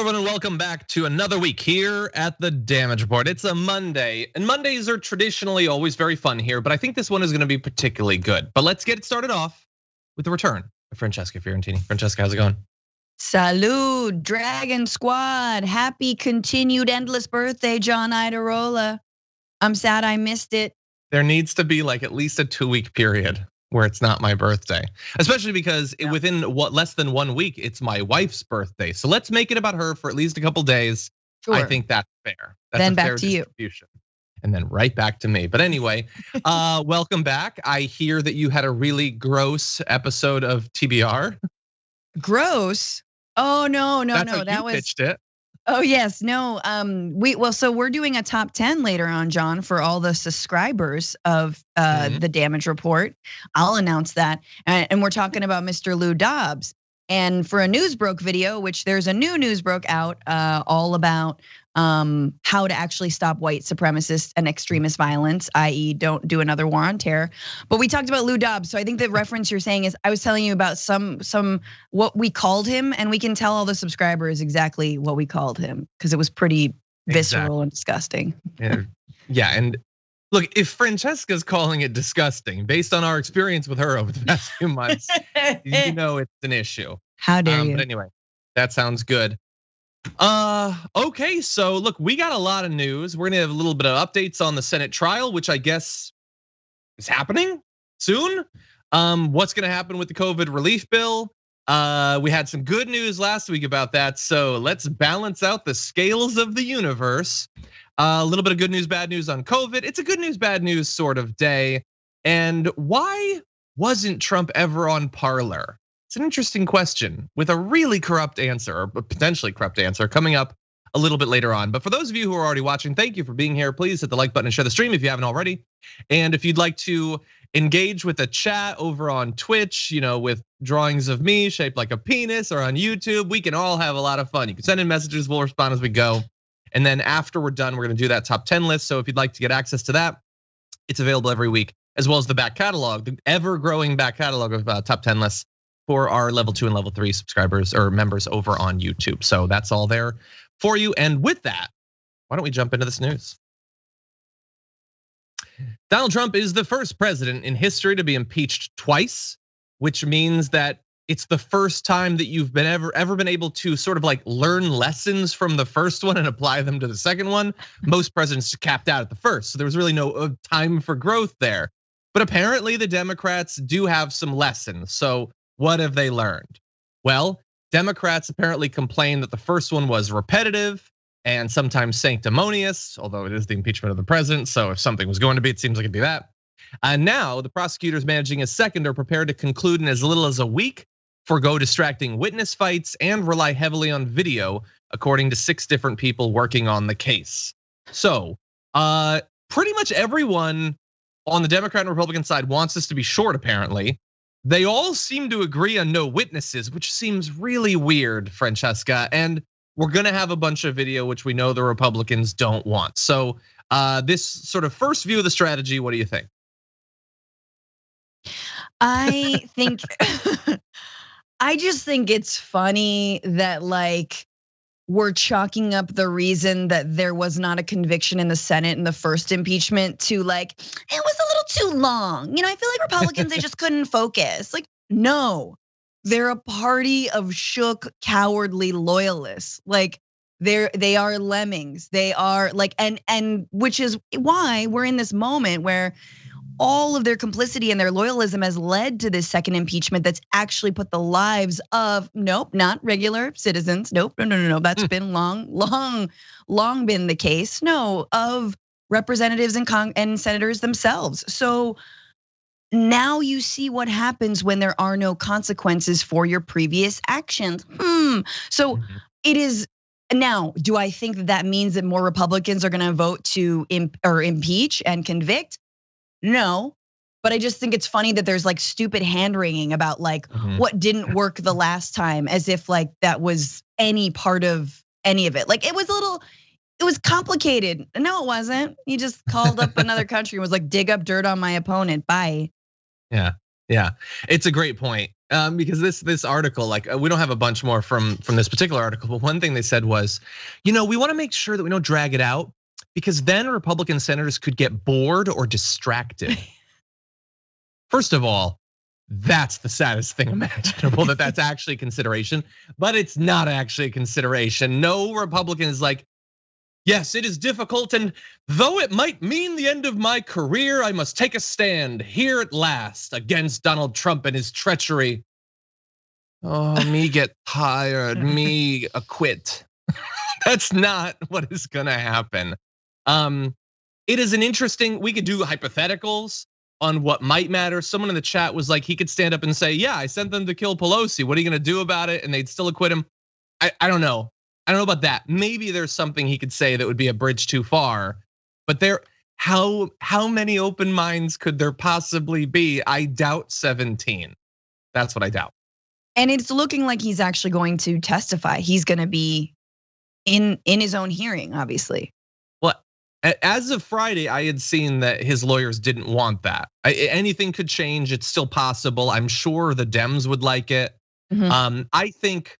Hello, everyone, and welcome back to another week here at the Damage Report. It's a Monday, and Mondays are traditionally always very fun here, but I think this one is going to be particularly good. But let's get it started off with the return of Francesca Fiorentini. Francesca, how's it going? Salud, Dragon Squad. Happy continued endless birthday, John Iadarola. I'm sad I missed it. There needs to be like at least a 2-week period where it's not my birthday, especially because within less than 1 week, it's my wife's birthday. So let's make it about her for at least a couple days. Sure. I think that's fair. That's then a back fair to distribution. And then right back to me. But anyway, welcome back. I hear that you had a really gross episode of TBR. Gross? Oh no, that was pitched it. Oh yes, no. So we're doing a top 10 later on, John, for all the subscribers of the Damage Report. I'll announce that, and we're talking about Mr. Lou Dobbs. And for a Newsbroke video, which there's a new Newsbroke out, all about how to actually stop white supremacist and extremist violence, i.e. don't do another war on terror. But we talked about Lou Dobbs. So I think the reference you're saying is, I was telling you about some what we called him, and we can tell all the subscribers exactly what we called him, because it was pretty visceral and disgusting. Yeah, and look, if Francesca's calling it disgusting, based on our experience with her over the past few months, you know it's an issue. How dare you? But anyway, that sounds good. Okay, so look, we got a lot of news. We're gonna have a little bit of updates on the Senate trial, which I guess is happening soon. What's gonna happen with the COVID relief bill? We had some good news last week about that, so let's balance out the scales of the universe. A little bit of good news, bad news on COVID. It's a good news, bad news sort of day. And why wasn't Trump ever on Parler? It's an interesting question with a really corrupt answer, or potentially corrupt answer, coming up a little bit later on. But for those of you who are already watching, thank you for being here. Please hit the like button and share the stream if you haven't already. And if you'd like to engage with the chat over on Twitch, with drawings of me shaped like a penis, or on YouTube, we can all have a lot of fun. You can send in messages, we'll respond as we go. And then after we're done, we're gonna do that top 10 list. So if you'd like to get access to that, it's available every week, as well as the back catalog, the ever-growing back catalog of top 10 lists for our level 2 and level 3 subscribers or members over on YouTube. So that's all there for you. And with that, why don't we jump into this news? Donald Trump is the first president in history to be impeached twice, which means that it's the first time that you've been ever been able to sort of like learn lessons from the first one and apply them to the second one. Most presidents capped out at the first, so there was really no time for growth there. But apparently the Democrats do have some lessons. So what have they learned? Well, Democrats apparently complained that the first one was repetitive and sometimes sanctimonious, although it is the impeachment of the president. So if something was going to be, it seems like it'd be that. And now the prosecutors managing a second are prepared to conclude in as little as a week, forgo distracting witness fights, and rely heavily on video, according to 6 different people working on the case. So pretty much everyone on the Democrat and Republican side wants this to be short, apparently. They all seem to agree on no witnesses, which seems really weird, Francesca. And we're gonna have a bunch of video, which we know the Republicans don't want. So this sort of first view of the strategy, what do you think? I think, I just think it's funny that we're chalking up the reason that there was not a conviction in the Senate in the first impeachment to it was a little too long. I feel like Republicans, they just couldn't focus. No, they're a party of shook, cowardly loyalists. They are lemmings. They are and which is why we're in this moment where all of their complicity and their loyalism has led to this second impeachment that's actually put the lives of, not regular citizens. No. That's been long been the case. No, of representatives and senators themselves. So now you see what happens when there are no consequences for your previous actions. So it is. Now, do I think that means that more Republicans are gonna vote to impeach and convict? No, but I just think it's funny that there's stupid hand wringing about what didn't work the last time, as if that was any part of any of it. It was complicated. No, it wasn't. He just called up another country and was dig up dirt on my opponent. Bye. Yeah, it's a great point. Because this article, like we don't have a bunch more from this particular article, but one thing they said was, we want to make sure that we don't drag it out because then Republican senators could get bored or distracted. First of all, that's the saddest thing imaginable that that's actually consideration, but it's not actually a consideration. No Republican is like, yes, it is difficult, and though it might mean the end of my career, I must take a stand here at last against Donald Trump and his treachery. Oh, me get tired, me quit. That's not what is gonna happen. It is an interesting, we could do hypotheticals on what might matter. Someone in the chat was like, he could stand up and say, yeah, I sent them to kill Pelosi. What are you gonna do about it? And they'd still acquit him. I don't know. I don't know about that. Maybe there's something he could say that would be a bridge too far. But how many open minds could there possibly be? I doubt 17. That's what I doubt. And it's looking like he's actually going to testify. He's going to be in his own hearing, obviously. Well, as of Friday, I had seen that his lawyers didn't want that. Anything could change. It's still possible. I'm sure the Dems would like it. I think,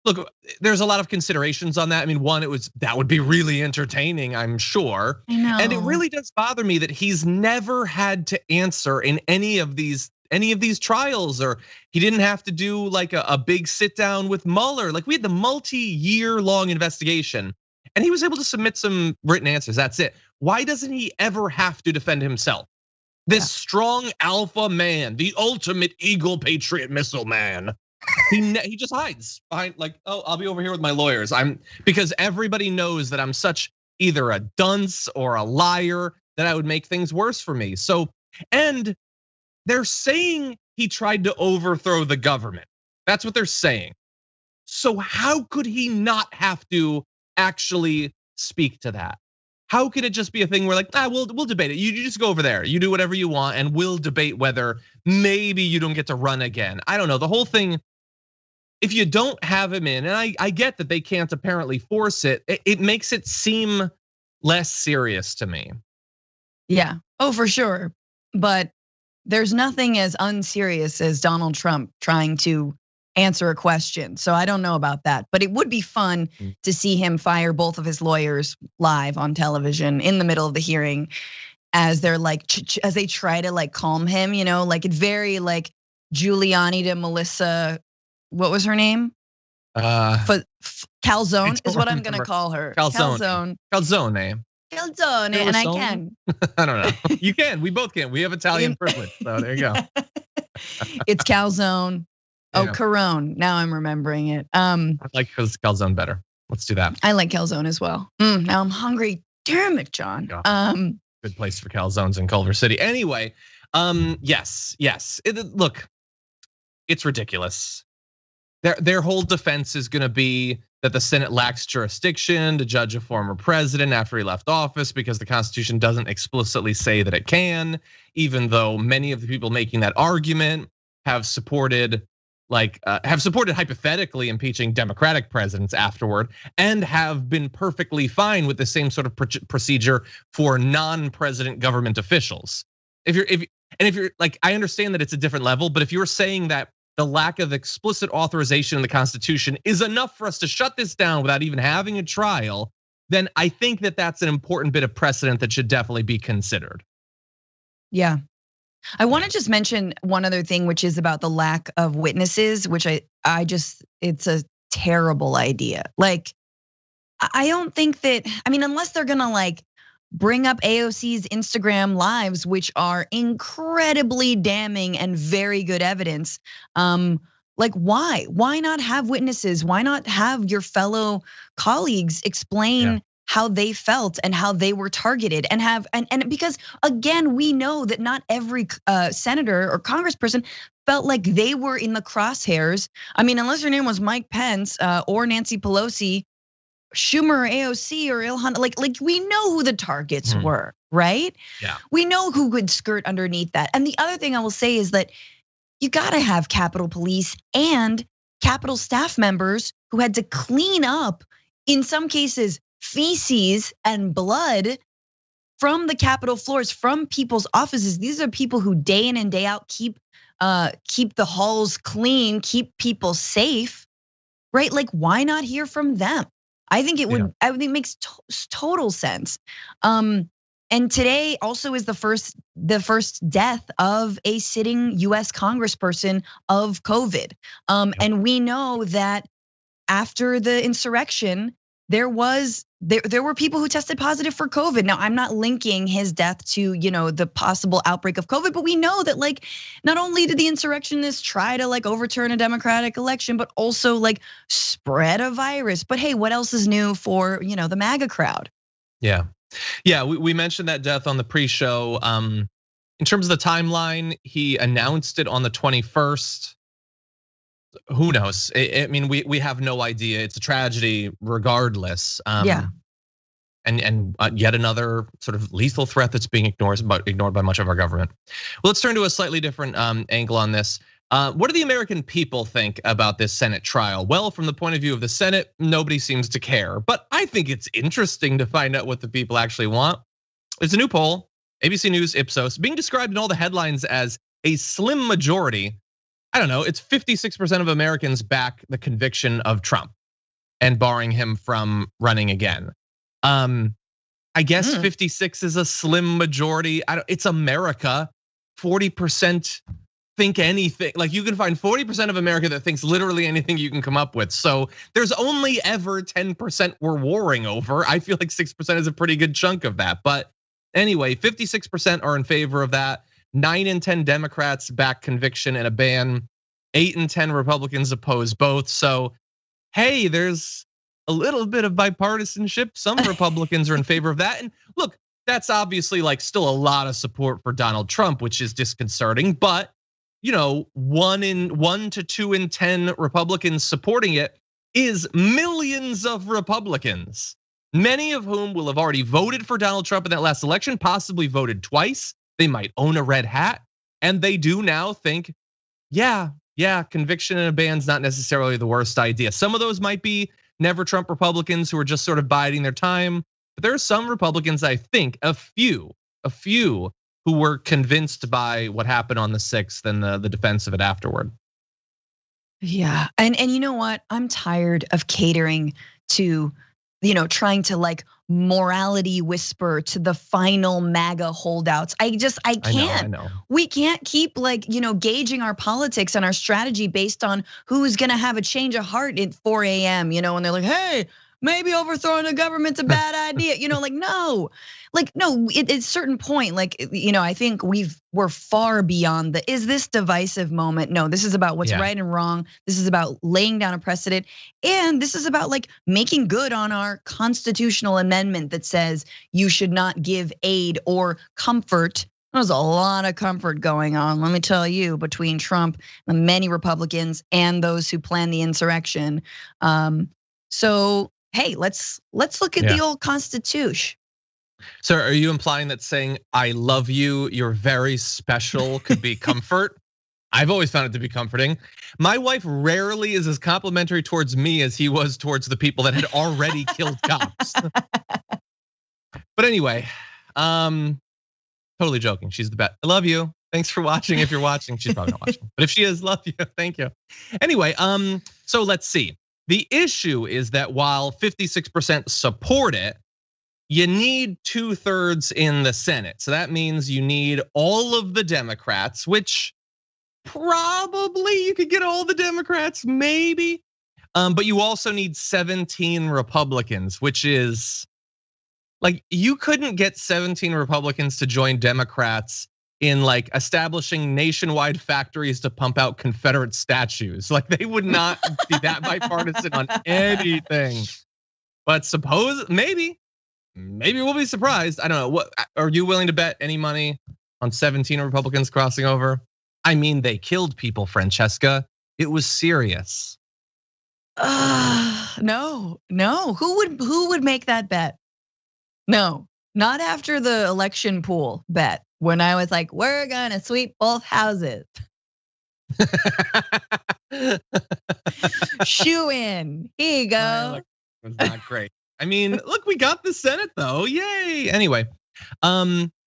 look, there's a lot of considerations on that. I mean, one, that would be really entertaining, I'm sure. I know. And it really does bother me that he's never had to answer in any of these trials, or he didn't have to do like a big sit down with Mueller. Like we had the multi-year long investigation and he was able to submit some written answers. That's it. Why doesn't he ever have to defend himself? This strong alpha man, the ultimate Eagle Patriot missile man. He just hides behind like, oh, I'll be over here with my lawyers. Because everybody knows that I'm such either a dunce or a liar that I would make things worse for me. So, and they're saying he tried to overthrow the government. That's what they're saying. So how could he not have to actually speak to that? How could it just be a thing where like, we'll debate it. You just go over there. You do whatever you want and we'll debate whether maybe you don't get to run again. I don't know. The whole thing, if you don't have him in, and I get that they can't apparently force it, it makes it seem less serious to me. Yeah, oh, for sure. But there's nothing as unserious as Donald Trump trying to answer a question. So I don't know about that, but it would be fun to see him fire both of his lawyers live on television in the middle of the hearing as they're like, as they try to like calm him, like it very like Giuliani to Melissa, what was her name? Calzone is what I'm gonna call her. Calzone. Calzone, and I can. I don't know. You can. We both can. We have Italian privilege, so there you go. It's calzone. Oh, Carone. Now I'm remembering it. I like calzone better. Let's do that. I like calzone as well. Now I'm hungry. Damn it, John. Good place for calzones in Culver City. Anyway, yes. Look, it's ridiculous. Their whole defense is going to be that the Senate lacks jurisdiction to judge a former president after he left office because the Constitution doesn't explicitly say that it can, even though many of the people making that argument have supported hypothetically impeaching Democratic presidents afterward and have been perfectly fine with the same sort of procedure for non-president government officials. If you're like, I understand that it's a different level, but if you're saying that the lack of explicit authorization in the Constitution is enough for us to shut this down without even having a trial, then I think that that's an important bit of precedent that should definitely be considered. Yeah. I want to just mention one other thing, which is about the lack of witnesses, which it's a terrible idea. Like, I don't think that, unless they're gonna like bring up AOC's Instagram lives, which are incredibly damning and very good evidence. Like why? Why not have witnesses? Why not have your fellow colleagues explain how they felt and how they were targeted and because again, we know that not every senator or congressperson felt like they were in the crosshairs. Unless your name was Mike Pence or Nancy Pelosi, Schumer or AOC or Ilhan, like we know who the targets were, right? Yeah. We know who could skirt underneath that. And the other thing I will say is that you gotta have Capitol Police and Capitol staff members who had to clean up, in some cases, feces and blood from the Capitol floors, from people's offices. These are people who day in and day out keep keep the halls clean, keep people safe, right? Like, why not hear from them? I think it would. I think it makes total sense. And today also is the first death of a sitting U.S. Congressperson of COVID. And we know that after the insurrection, there were people who tested positive for COVID. Now, I'm not linking his death to, the possible outbreak of COVID, but we know that like not only did the insurrectionists try to like overturn a democratic election, but also like spread a virus. But hey, what else is new for, the MAGA crowd? Yeah, we mentioned that death on the pre-show. In terms of the timeline, he announced it on the 21st. Who knows? I mean, we have no idea. It's a tragedy, regardless. And yet another sort of lethal threat that's being ignored by much of our government. Well, let's turn to a slightly different angle on this. What do the American people think about this Senate trial? Well, from the point of view of the Senate, nobody seems to care. But I think it's interesting to find out what the people actually want. There's a new poll, ABC News, Ipsos, being described in all the headlines as a slim majority. I don't know, it's 56% of Americans back the conviction of Trump and barring him from running again. I guess 56 is a slim majority. It's America. 40% think anything. Like you can find 40% of America that thinks literally anything you can come up with. So there's only ever 10% we're warring over. I feel like 6% is a pretty good chunk of that. But anyway, 56% are in favor of that. 9 in 10 Democrats back conviction and a ban. 8 in 10 Republicans oppose both. So, hey, there's a little bit of bipartisanship. Some Republicans are in favor of that. And look, that's obviously like still a lot of support for Donald Trump, which is disconcerting. But 1 to 2 in 10 Republicans supporting it is millions of Republicans, many of whom will have already voted for Donald Trump in that last election, possibly voted twice. They might own a red hat, and they do now think, yeah, conviction and a ban's not necessarily the worst idea. Some of those might be never Trump Republicans who are just sort of biding their time. But there are some Republicans, I think, a few who were convinced by what happened on the 6th and the defense of it afterward. Yeah, and you know what? I'm tired of catering to, trying to like morality whisper to the final MAGA holdouts. I can't. I know. We can't keep like, gauging our politics and our strategy based on who's gonna have a change of heart at 4 a.m. And they're like, hey, maybe overthrowing the government's a bad idea. No. At a certain point, I think we're far beyond the is this divisive moment. No, this is about what's right and wrong. This is about laying down a precedent. And this is about like making good on our constitutional amendment that says you should not give aid or comfort. There's a lot of comfort going on, let me tell you, between Trump and many Republicans and those who planned the insurrection. So hey, let's look at the old Constitution. So are you implying that saying, I love you, you're very special could be comfort? I've always found it to be comforting. My wife rarely is as complimentary towards me as he was towards the people that had already killed cops. But anyway, totally joking. She's the best. I love you. Thanks for watching. If you're watching, she's probably not watching. But if she is, love you. Thank you. Anyway, so let's see. The issue is that while 56% support it, you need 2/3 in the Senate. So that means you need all of the Democrats, which probably you could get all the Democrats, maybe. But you also need 17 Republicans, which is like you couldn't get 17 Republicans to join Democrats in like establishing nationwide factories to pump out Confederate statues. Like they would not be that bipartisan on anything. But suppose maybe we'll be surprised. I don't know. What are you willing to bet any money on 17 Republicans crossing over? I mean, they killed people, Francesca. It was serious. No. Who would make that bet? No, not after the election pool bet. When I was like, we're gonna sweep both houses. Shoe in. Here you go. It was not great. I mean, look, we got the Senate though. Yay. Anyway,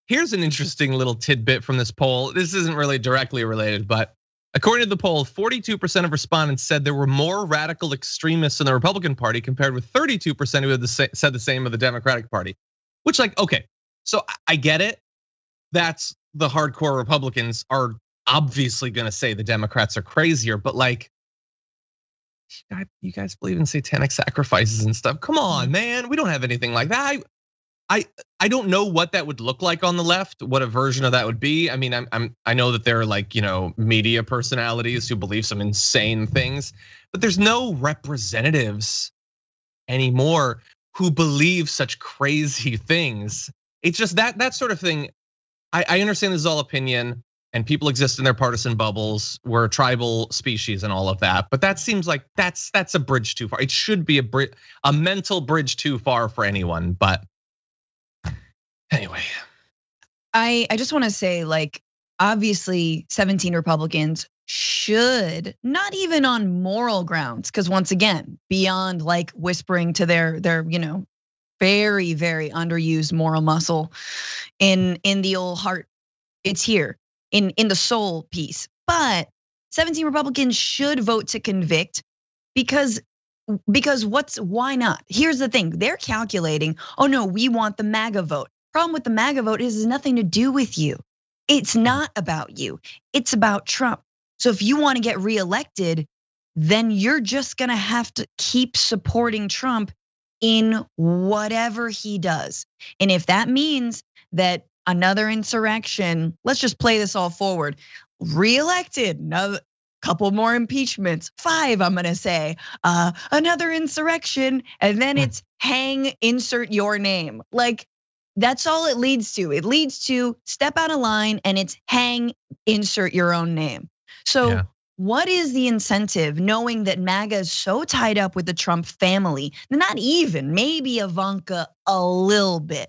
here's an interesting little tidbit from this poll. This isn't really directly related, but According to the poll, 42% of respondents said there were more radical extremists in the Republican Party compared with 32% who had said the same of the Democratic Party. Which, like, okay, so I get it. That's the hardcore Republicans are obviously gonna say the Democrats are crazier, but like, you guys believe in satanic sacrifices and stuff. Come on, man, we don't have anything like that. I don't know what that would look like on the left, what a version of that would be. I mean, I know that there are like, media personalities who believe some insane things, but there's no representatives anymore who believe such crazy things. It's just that sort of thing. I understand this is all opinion and people exist in their partisan bubbles. We're a tribal species and all of that, but that seems like that's a bridge too far. It should be a mental bridge too far for anyone, but anyway. I just want to say, like, obviously 17 Republicans should, not even on moral grounds, because once again, beyond like whispering to their very, very underused moral muscle in the old heart, it's here in the soul piece. But 17 Republicans should vote to convict because why not? Here's the thing, they're calculating, oh no, we want the MAGA vote. Problem with the MAGA vote is it has nothing to do with you. It's not about you, it's about Trump. So if you want to get reelected, then you're just gonna have to keep supporting Trump in whatever he does. And if that means that another insurrection, let's just play this all forward, reelected, another couple more impeachments, 5, I'm gonna say, another insurrection, and then it's hang, insert your name. Like, that's all it leads to. It leads to step out of line and it's hang, insert your own name. So what is the incentive knowing that MAGA is so tied up with the Trump family? Not even, maybe Ivanka a little bit,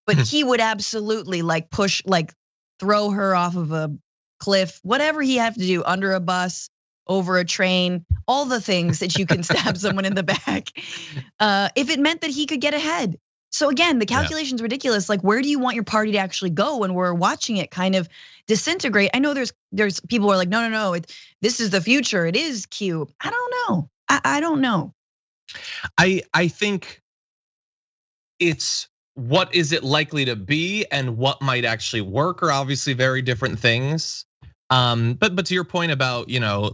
but he would absolutely like push, like throw her off of a cliff, whatever he have to do, under a bus, over a train, all the things that you can stab someone in the back, if it meant that he could get ahead. So again, the calculation's ridiculous. Like, where do you want your party to actually go when we're watching it kind of disintegrate? I know there's people who are like, no, this is the future. It is Q. I don't know. I don't know. I think it's what is it likely to be and what might actually work are obviously very different things. But to your point about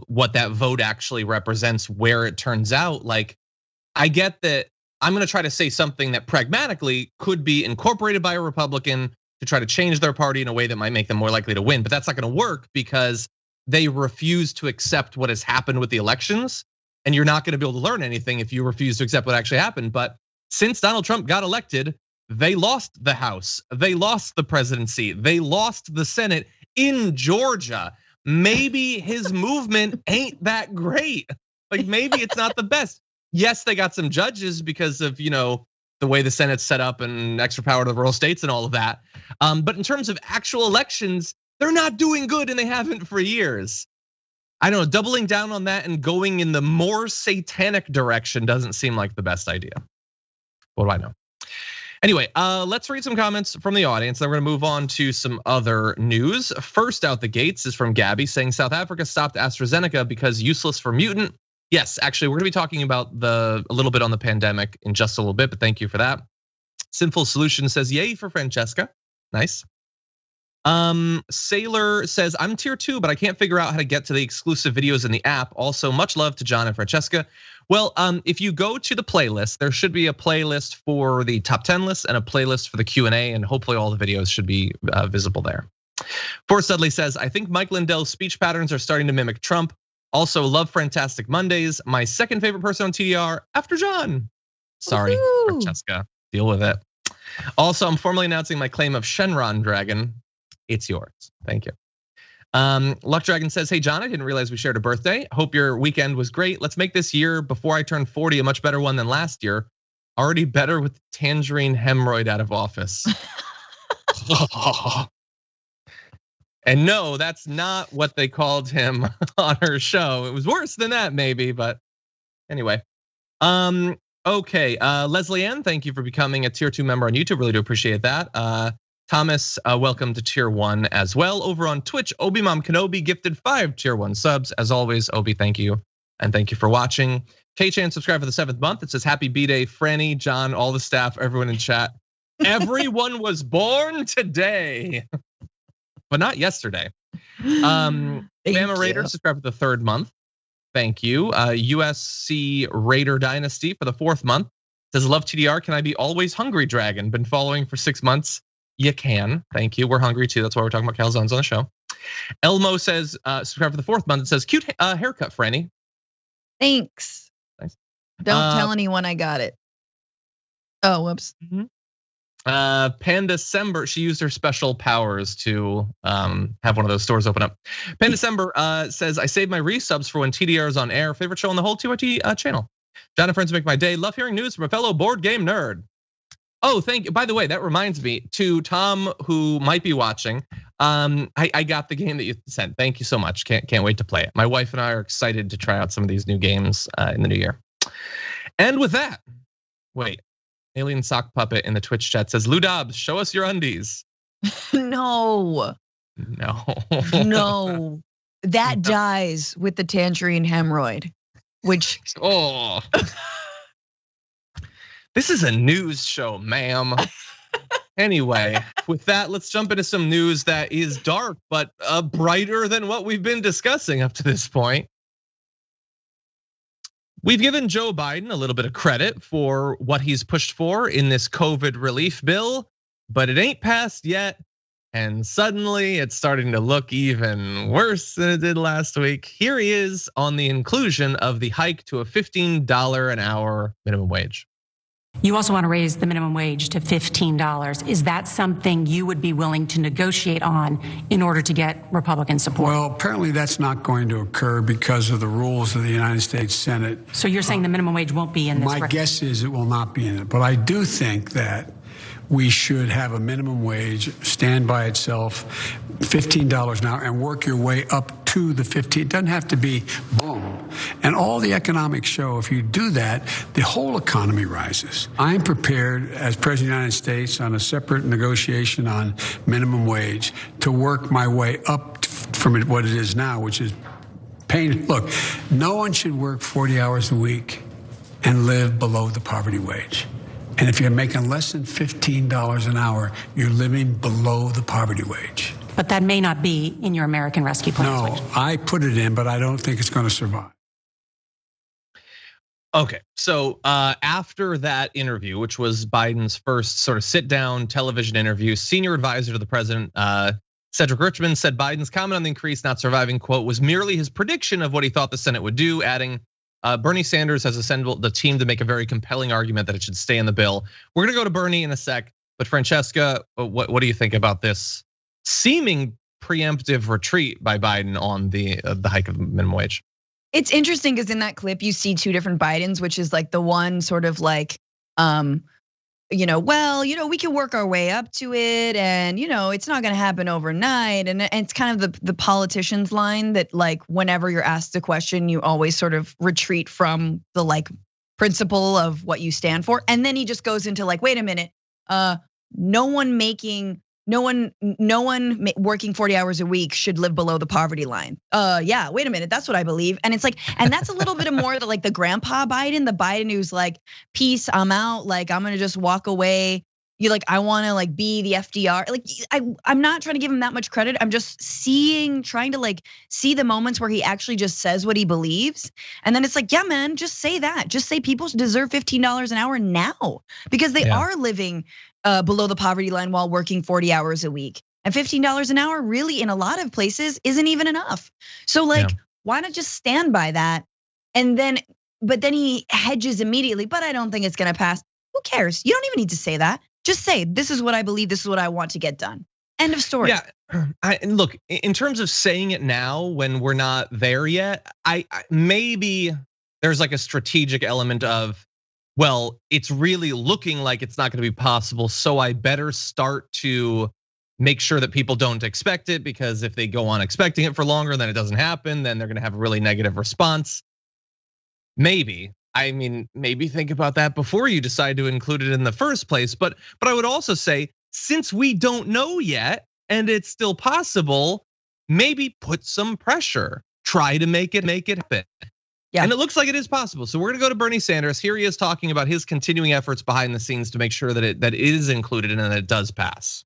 what that vote actually represents, where it turns out, like, I get that. I'm gonna try to say something that pragmatically could be incorporated by a Republican to try to change their party in a way that might make them more likely to win. But that's not gonna work because they refuse to accept what has happened with the elections. And you're not gonna be able to learn anything if you refuse to accept what actually happened. But since Donald Trump got elected, they lost the House, they lost the presidency, they lost the Senate in Georgia. Maybe his movement ain't that great. Like, maybe it's not the best. Yes, they got some judges because of the way the Senate's set up and extra power to the rural states and all of that. But in terms of actual elections, they're not doing good and they haven't for years. I don't know, doubling down on that and going in the more satanic direction doesn't seem like the best idea. What do I know? Anyway, let's read some comments from the audience. Then we're gonna move on to some other news. First out the gates is from Gabby saying South Africa stopped AstraZeneca because useless for mutant. Yes, actually, we're gonna be talking about a little bit on the pandemic in just a little bit, but thank you for that. Sinful Solution says, yay for Francesca, nice. Sailor says, I'm tier 2, but I can't figure out how to get to the exclusive videos in the app. Also, much love to John and Francesca. Well, if you go to the playlist, there should be a playlist for the top 10 list and a playlist for the Q&A, and hopefully all the videos should be visible there. Forrest Dudley says, I think Mike Lindell's speech patterns are starting to mimic Trump. Also, love Fantastic Mondays. My second favorite person on TDR after John. Sorry, Francesca, deal with it. Also, I'm formally announcing my claim of Shenron Dragon. It's yours, thank you. Luck Dragon says, hey John, I didn't realize we shared a birthday. Hope your weekend was great. Let's make this year before I turn 40 a much better one than last year. Already better with Tangerine Hemorrhoid out of office. And no, that's not what they called him on her show. It was worse than that maybe, but anyway. Okay, Leslie Ann, thank you for becoming a tier 2 member on YouTube. Really do appreciate that. Thomas, welcome to tier 1 as well. Over on Twitch, Obi Mom Kenobi gifted 5 tier 1 subs. As always, Obi, thank you. And thank you for watching. K-Chan subscribed for the 7th month. It says happy B-Day, Franny, John, all the staff, everyone in chat. Everyone was born today, but not yesterday. Bama Raider subscribed for the 3rd month. Thank you. USC Raider Dynasty for the 4th month. Says love TDR. Can I be always hungry, Dragon? Been following for 6 months. You can. Thank you. We're hungry too. That's why we're talking about calzones on the show. Elmo says subscribe for the 4th month. It says cute haircut, Franny. Thanks. Nice. Don't tell anyone I got it. Oh, whoops. Pandecember, she used her special powers to have one of those stores open up. Pandecember says, I saved my resubs for when TDR is on air. Favorite show on the whole TYT channel. John and friends make my day. Love hearing news from a fellow board game nerd. Oh, thank you. By the way, that reminds me to Tom, who might be watching. I got the game that you sent. Thank you so much. Can't wait to play it. My wife and I are excited to try out some of these new games in the new year. And with that, wait. Alien Sock Puppet in the Twitch chat says, Lou Dobbs, show us your undies. No. That dies with the tangerine hemorrhoid, which. Oh. This is a news show, ma'am. Anyway, with that, let's jump into some news that is dark, but brighter than what we've been discussing up to this point. We've given Joe Biden a little bit of credit for what he's pushed for in this COVID relief bill, but it ain't passed yet. And suddenly it's starting to look even worse than it did last week. Here he is on the inclusion of the hike to a $15 an hour minimum wage. You also want to raise the minimum wage to $15. Is that something you would be willing to negotiate on in order to get Republican support? Well, apparently that's not going to occur because of the rules of the United States Senate. So you're saying the minimum wage won't be in this? My guess is it will not be in it, but I do think that we should have a minimum wage stand by itself, $15 an hour, and work your way up to the 15. It doesn't have to be boom. And all the economics show if you do that, the whole economy rises. I'm prepared as President of the United States on a separate negotiation on minimum wage to work my way up from what it is now, which is pain. Look, no one should work 40 hours a week and live below the poverty wage. And if you're making less than $15 an hour, you're living below the poverty wage. But that may not be in your American Rescue Plan. No, I put it in, but I don't think it's going to survive. Okay, so after that interview, which was Biden's first sort of sit-down television interview, senior advisor to the president, Cedric Richmond, said Biden's comment on the increase not surviving, quote, was merely his prediction of what he thought the Senate would do, adding, Bernie Sanders has assembled the team to make a very compelling argument that it should stay in the bill. We're gonna go to Bernie in a sec, but Francesca, what do you think about this seeming preemptive retreat by Biden on the hike of minimum wage? It's interesting because in that clip you see two different Bidens, which is like the one sort of like, we can work our way up to it, and it's not gonna happen overnight. And it's kind of the politician's line that like whenever you're asked a question, you always sort of retreat from the like principle of what you stand for. And then he just goes into like, wait a minute, no one working 40 hours a week should live below the poverty line. Yeah, wait a minute, that's what I believe. And it's like, and that's a little bit more like the grandpa Biden, the Biden who's like, peace, I'm out, like I'm gonna just walk away. You like, I wanna like be the FDR. Like I'm not trying to give him that much credit. I'm just trying to like see the moments where he actually just says what he believes. And then it's like, yeah, man, just say that. Just say people deserve $15 an hour now because they are living below the poverty line while working 40 hours a week. And $15 an hour really in a lot of places isn't even enough. So like, why not just stand by that? But then he hedges immediately, but I don't think it's gonna pass. Who cares? You don't even need to say that. Just say, this is what I believe, this is what I want to get done. End of story. Yeah, and look, in terms of saying it now when we're not there yet, I maybe there's like a strategic element of, well, it's really looking like it's not gonna be possible, so I better start to make sure that people don't expect it, because if they go on expecting it for longer, then it doesn't happen, then they're gonna have a really negative response. Maybe, I mean, maybe think about that before you decide to include it in the first place. But I would also say since we don't know yet and it's still possible, maybe put some pressure, try to make it happen. Yeah. And it looks like it is possible. So we're gonna go to Bernie Sanders. Here he is talking about his continuing efforts behind the scenes to make sure that it is included and that it does pass.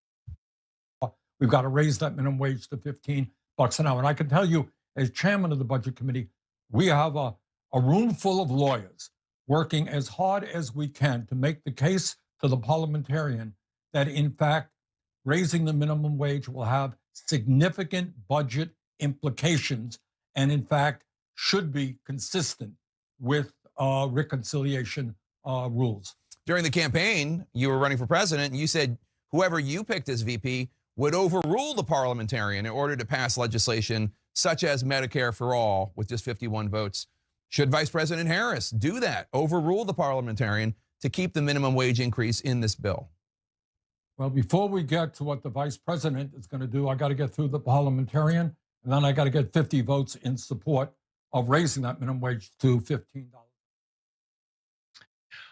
We've got to raise that minimum wage to $15 an hour. And I can tell you, as chairman of the Budget Committee, we have a room full of lawyers working as hard as we can to make the case to the parliamentarian that, in fact, raising the minimum wage will have significant budget implications and, in fact, should be consistent with reconciliation rules. During the campaign, you were running for president, and you said whoever you picked as VP would overrule the parliamentarian in order to pass legislation such as Medicare for All with just 51 votes. Should Vice President Harris do that, overrule the parliamentarian to keep the minimum wage increase in this bill? Well, before we get to what the vice president is going to do, I got to get through the parliamentarian, and then I got to get 50 votes in support of raising that minimum wage to $15.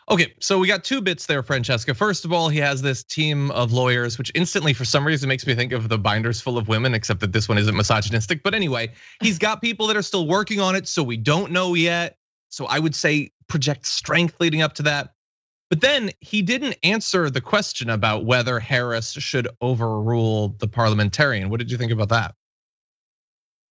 Okay, so we got two bits there, Francesca. First of all, he has this team of lawyers, which instantly, for some reason, makes me think of the Binders Full of Women, except that this one isn't misogynistic. But anyway, he's got people that are still working on it, so we don't know yet. So I would say project strength leading up to that. But then he didn't answer the question about whether Harris should overrule the parliamentarian. What did you think about that?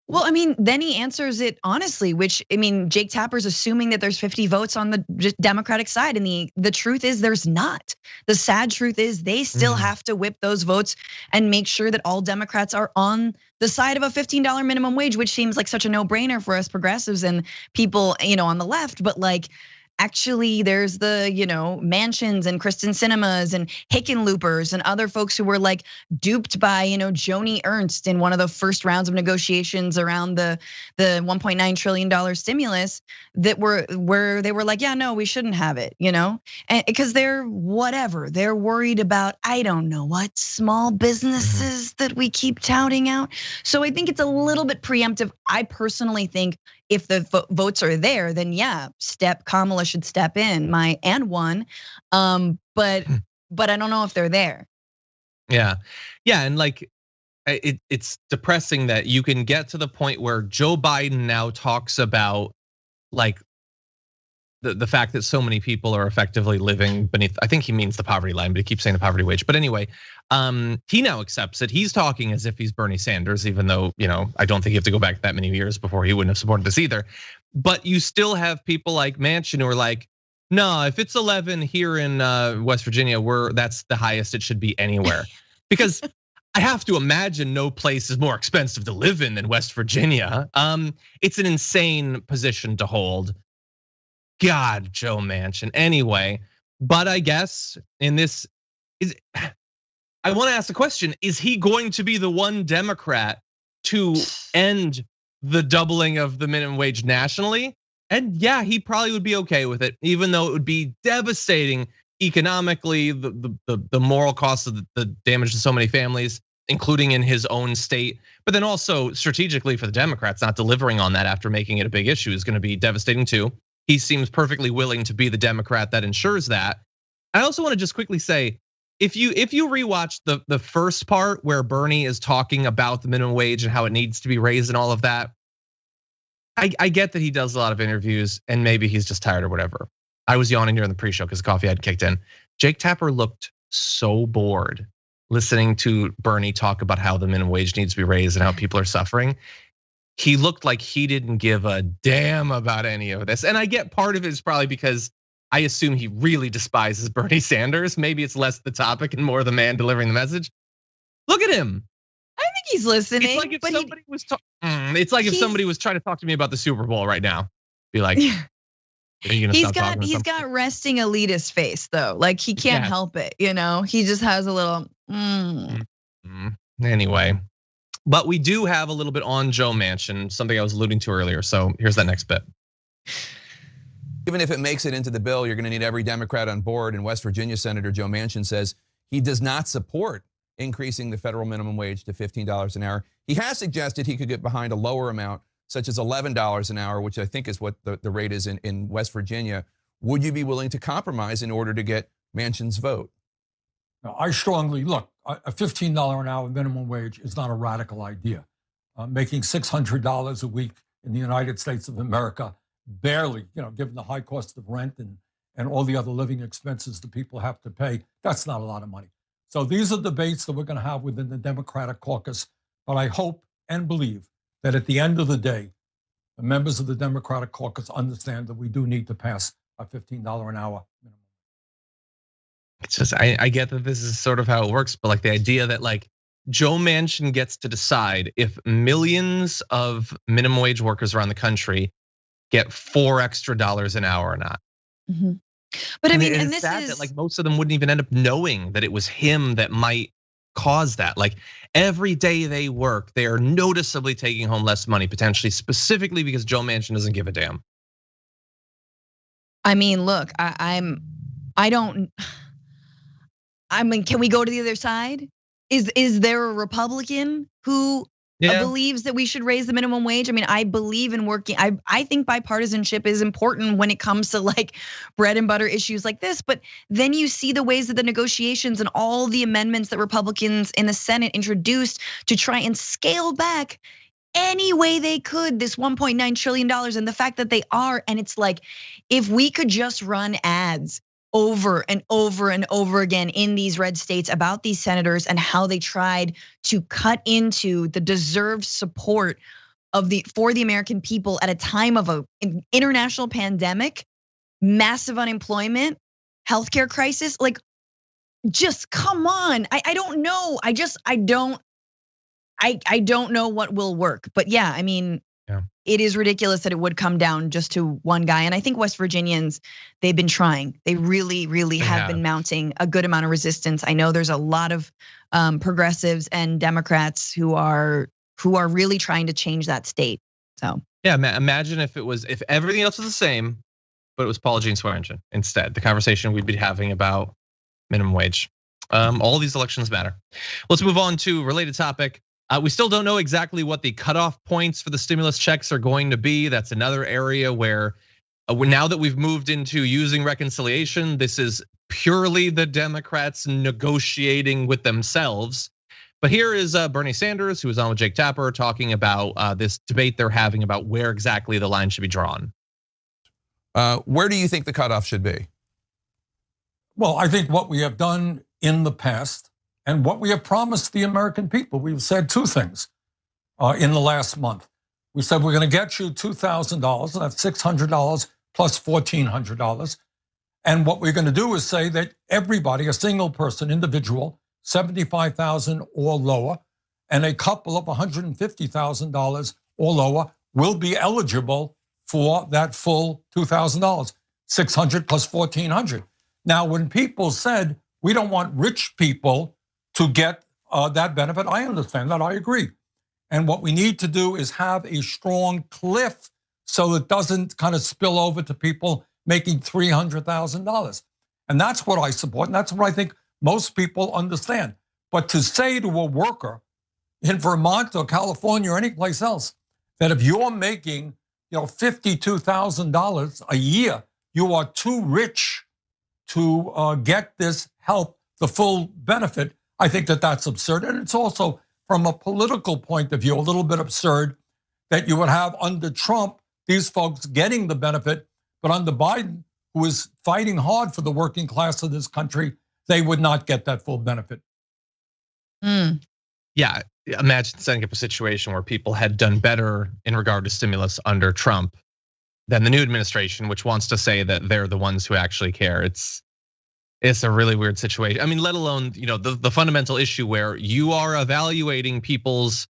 Well, I mean, then he answers it honestly, which, I mean, Jake Tapper's assuming that there's 50 votes on the Democratic side, and the truth is there's not. The sad truth is they still have to whip those votes and make sure that all Democrats are on the side of a $15 minimum wage, which seems like such a no-brainer for us progressives and people, on the left, but like, actually, there's the, Mansions and Kristen Cinemas and Hickenloopers and other folks who were like duped by, Joni Ernst in one of the first rounds of negotiations around the $1.9 trillion stimulus that where they were like, yeah, no, we shouldn't have it, and because they're worried about, I don't know what, small businesses that we keep touting out. So I think it's a little bit preemptive. I personally think if the votes are there, then yeah, Kamala should step in, but I don't know if they're there. Yeah, and like it's depressing that you can get to the point where Joe Biden now talks about like the fact that so many people are effectively living beneath, I think he means the poverty line, but he keeps saying the poverty wage. But anyway, he now accepts it. He's talking as if he's Bernie Sanders, even though, I don't think you have to go back that many years before he wouldn't have supported this either. But you still have people like Manchin who are like, no, if it's 11 here in West Virginia, that's the highest it should be anywhere. Because I have to imagine no place is more expensive to live in than West Virginia. It's an insane position to hold. God, Joe Manchin. Anyway, but I guess in this, I want to ask the question, is he going to be the one Democrat to end the doubling of the minimum wage nationally? And yeah, he probably would be okay with it, even though it would be devastating economically, the moral cost of the damage to so many families, including in his own state. But then also strategically for the Democrats, not delivering on that after making it a big issue is going to be devastating too. He seems perfectly willing to be the Democrat that ensures that. I also want to just quickly say, if you rewatch the first part where Bernie is talking about the minimum wage and how it needs to be raised and all of that, I get that he does a lot of interviews and maybe he's just tired or whatever. I was yawning during the pre-show because the coffee had kicked in. Jake Tapper looked so bored listening to Bernie talk about how the minimum wage needs to be raised and how people are suffering. He looked like he didn't give a damn about any of this. And I get part of it is probably because I assume he really despises Bernie Sanders. Maybe it's less the topic and more the man delivering the message. Look at him. I think he's listening. It's like if somebody was if somebody was trying to talk to me about the Super Bowl right now. Be like, he's got resting elitist face though. Like he can't help it, He just has a little Anyway. But we do have a little bit on Joe Manchin, something I was alluding to earlier. So here's that next bit. Even if it makes it into the bill, you're going to need every Democrat on board. And West Virginia Senator Joe Manchin says he does not support increasing the federal minimum wage to $15 an hour. He has suggested he could get behind a lower amount, such as $11 an hour, which I think is what the rate is in West Virginia. Would you be willing to compromise in order to get Manchin's vote? Now, I strongly look, a $15 an hour minimum wage is not a radical idea. Making $600 a week in the United States of America, barely, given the high cost of rent and all the other living expenses that people have to pay, that's not a lot of money. So these are debates that we're going to have within the Democratic caucus. But I hope and believe that at the end of the day, the members of the Democratic caucus understand that we do need to pass a $15 an hour minimum. It's just, I get that this is sort of how it works, but like the idea that like Joe Manchin gets to decide if millions of minimum wage workers around the country get $4 extra an hour or not. Mm-hmm. But I mean, and it's this sad is that like most of them wouldn't even end up knowing that it was him that might cause that. Like every day they work, they are noticeably taking home less money, potentially specifically because Joe Manchin doesn't give a damn. I mean, look, I mean, can we go to the other side? Is there a Republican who believes that we should raise the minimum wage? I mean, I believe in working. I think bipartisanship is important when it comes to like bread and butter issues like this. But then you see the ways that the negotiations and all the amendments that Republicans in the Senate introduced to try and scale back any way they could this $1.9 trillion, and the fact that they are, and it's like, if we could just run ads over and over and over again in these red states about these senators and how they tried to cut into the deserved support for the American people at a time of an international pandemic, massive unemployment, healthcare crisis. Like, just come on. I don't know. I don't know what will work. But yeah, I mean, it is ridiculous that it would come down just to one guy. And I think West Virginians, they've been trying. They really have been mounting a good amount of resistance. I know there's a lot of progressives and Democrats who are really trying to change that state. So yeah, imagine if everything else was the same, but it was Paula Jean Swearengin instead. The conversation we'd be having about minimum wage. All these elections matter. Let's move on to a related topic. We still don't know exactly what the cutoff points for the stimulus checks are going to be. That's another area where now that we've moved into using reconciliation, this is purely the Democrats negotiating with themselves. But here is Bernie Sanders, who was on with Jake Tapper, talking about this debate they're having about where exactly the line should be drawn. Where do you think the cutoff should be? Well, I think what we have done in the past and what we have promised the American people, we've said two things in the last month. We said we're going to get you $2,000, and that's $600 plus $1,400. And what we're going to do is say that everybody, a single person, individual, $75,000 or lower, and a couple of $150,000 or lower will be eligible for that full $2,000, $600 plus $1,400. Now, when people said we don't want rich people to get that benefit, I understand that, I agree. And what we need to do is have a strong cliff so it doesn't kind of spill over to people making $300,000. And that's what I support, and that's what I think most people understand. But to say to a worker in Vermont or California or any place else that if you're making $52,000 a year, you are too rich to get this help, the full benefit, I think that that's absurd. And it's also, from a political point of view, a little bit absurd that you would have under Trump these folks getting the benefit, but under Biden, who is fighting hard for the working class of this country, they would not get that full benefit. Yeah, imagine setting up a situation where people had done better in regard to stimulus under Trump than the new administration, which wants to say that they're the ones who actually care. It's a really weird situation. I mean, let alone, the fundamental issue where you are evaluating people's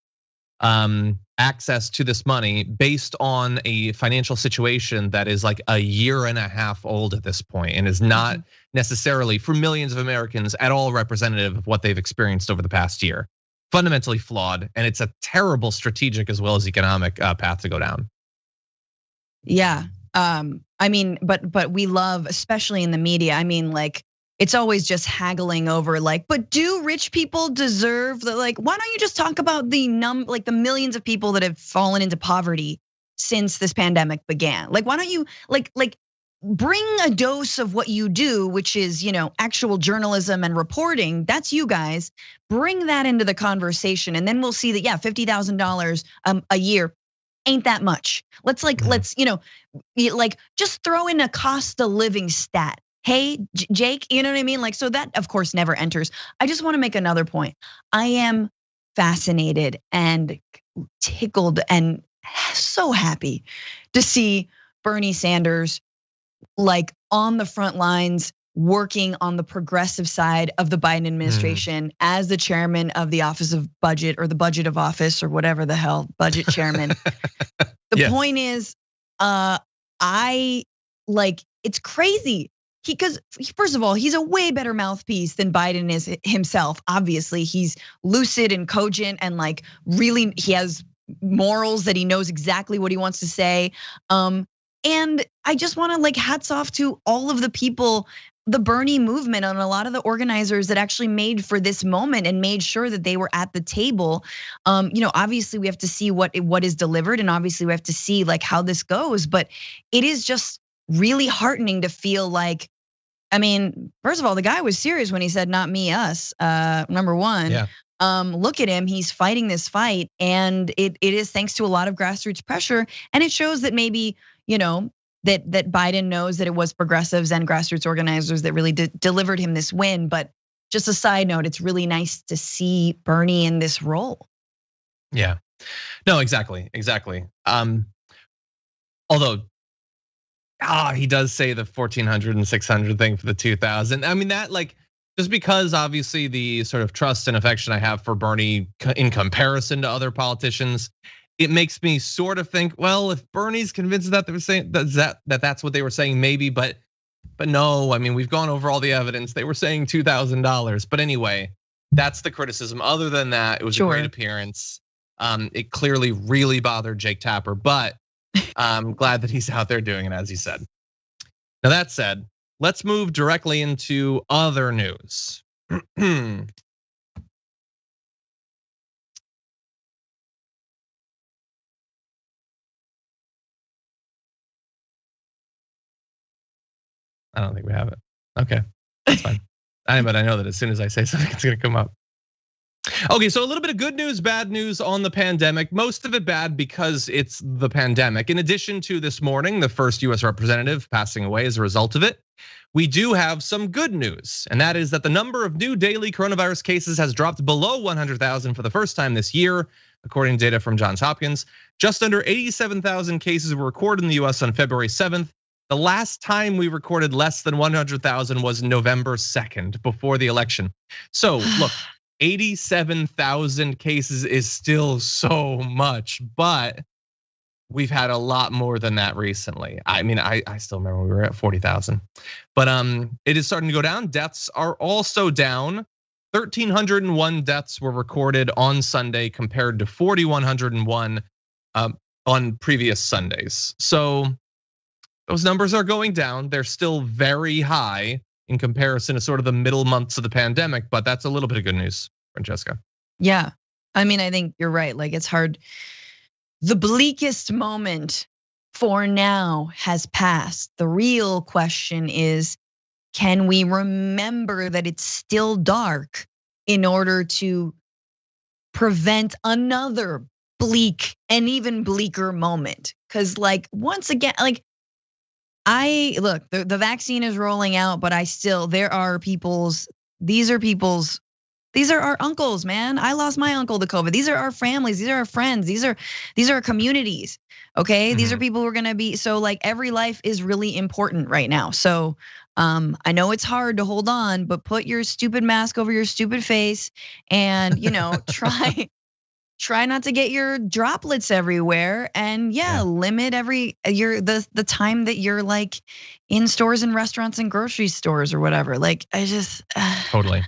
access to this money based on a financial situation that is like a year and a half old at this point and is not necessarily, for millions of Americans, at all representative of what they've experienced over the past year. Fundamentally flawed, and it's a terrible strategic as well as economic path to go down. Yeah, I mean, but we love, especially in the media, I mean, like, it's always just haggling over like, but do rich people deserve the, like, why don't you just talk about the the millions of people that have fallen into poverty since this pandemic began? Like, why don't you like bring a dose of what you do, which is, actual journalism and reporting. That's you guys. Bring that into the conversation, and then we'll see that, yeah, $50,000 a year ain't that much. Let's just throw in a cost of living stat. Hey, Jake, you know what I mean? Like, so that of course never enters. I just want to make another point. I am fascinated and tickled and so happy to see Bernie Sanders like on the front lines, working on the progressive side of the Biden administration as the chairman of the Office of Budget, or the Budget of Office, or whatever the hell, budget chairman. The point is, it's crazy. Because first of all, he's a way better mouthpiece than Biden is himself. Obviously, he's lucid and cogent, and like really, he has morals that he knows exactly what he wants to say. And I just want to hats off to all of the people, the Bernie movement, and a lot of the organizers that actually made for this moment and made sure that they were at the table. Obviously we have to see what is delivered, and obviously we have to see how this goes. But it is just really heartening to feel like, first of all, the guy was serious when he said "not me, us." Number one. Yeah. Look at him, he's fighting this fight, and it is thanks to a lot of grassroots pressure, and it shows that maybe, that Biden knows that it was progressives and grassroots organizers that really delivered him this win. But just a side note, it's really nice to see Bernie in this role. Yeah, no, exactly. Although, he does say the 1,400 and 600 thing for the 2,000. That just because obviously the sort of trust and affection I have for Bernie in comparison to other politicians, it makes me sort of think, well, if Bernie's convinced that they were saying that's what they were saying, maybe, but no, we've gone over all the evidence. They were saying $2,000. But anyway, that's the criticism. Other than that, it was a great appearance. It clearly really bothered Jake Tapper, but I'm glad that he's out there doing it, as he said. Now that said, let's move directly into other news. I don't think we have it. Okay, that's fine. But I know that as soon as I say something, it's gonna come up. Okay, so a little bit of good news, bad news on the pandemic. Most of it bad because it's the pandemic. In addition to this morning, the first US representative passing away as a result of it, we do have some good news. And that is that the number of new daily coronavirus cases has dropped below 100,000 for the first time this year, according to data from Johns Hopkins. Just under 87,000 cases were recorded in the US on February 7th. The last time we recorded less than 100,000 was November 2nd, before the election. So look, 87,000 cases is still so much, but we've had a lot more than that recently. I still remember we were at 40,000, but it is starting to go down. Deaths are also down. 1,301 deaths were recorded on Sunday compared to 4,101 on previous Sundays. So those numbers are going down. They're still very high in comparison to sort of the middle months of the pandemic, but that's a little bit of good news, Francesca. Yeah, I think you're right. It's hard. The bleakest moment for now has passed. The real question is, can we remember that it's still dark in order to prevent another bleak and even bleaker moment? Because once again, the vaccine is rolling out, but these are our uncles, man. I lost my uncle to COVID. These are our families. These are our friends. These are our communities. Okay, these are people who are gonna be, so every life is really important right now. So I know it's hard to hold on, but put your stupid mask over your stupid face, and try not to get your droplets everywhere, and limit the time that you're in stores and restaurants and grocery stores or whatever. Totally.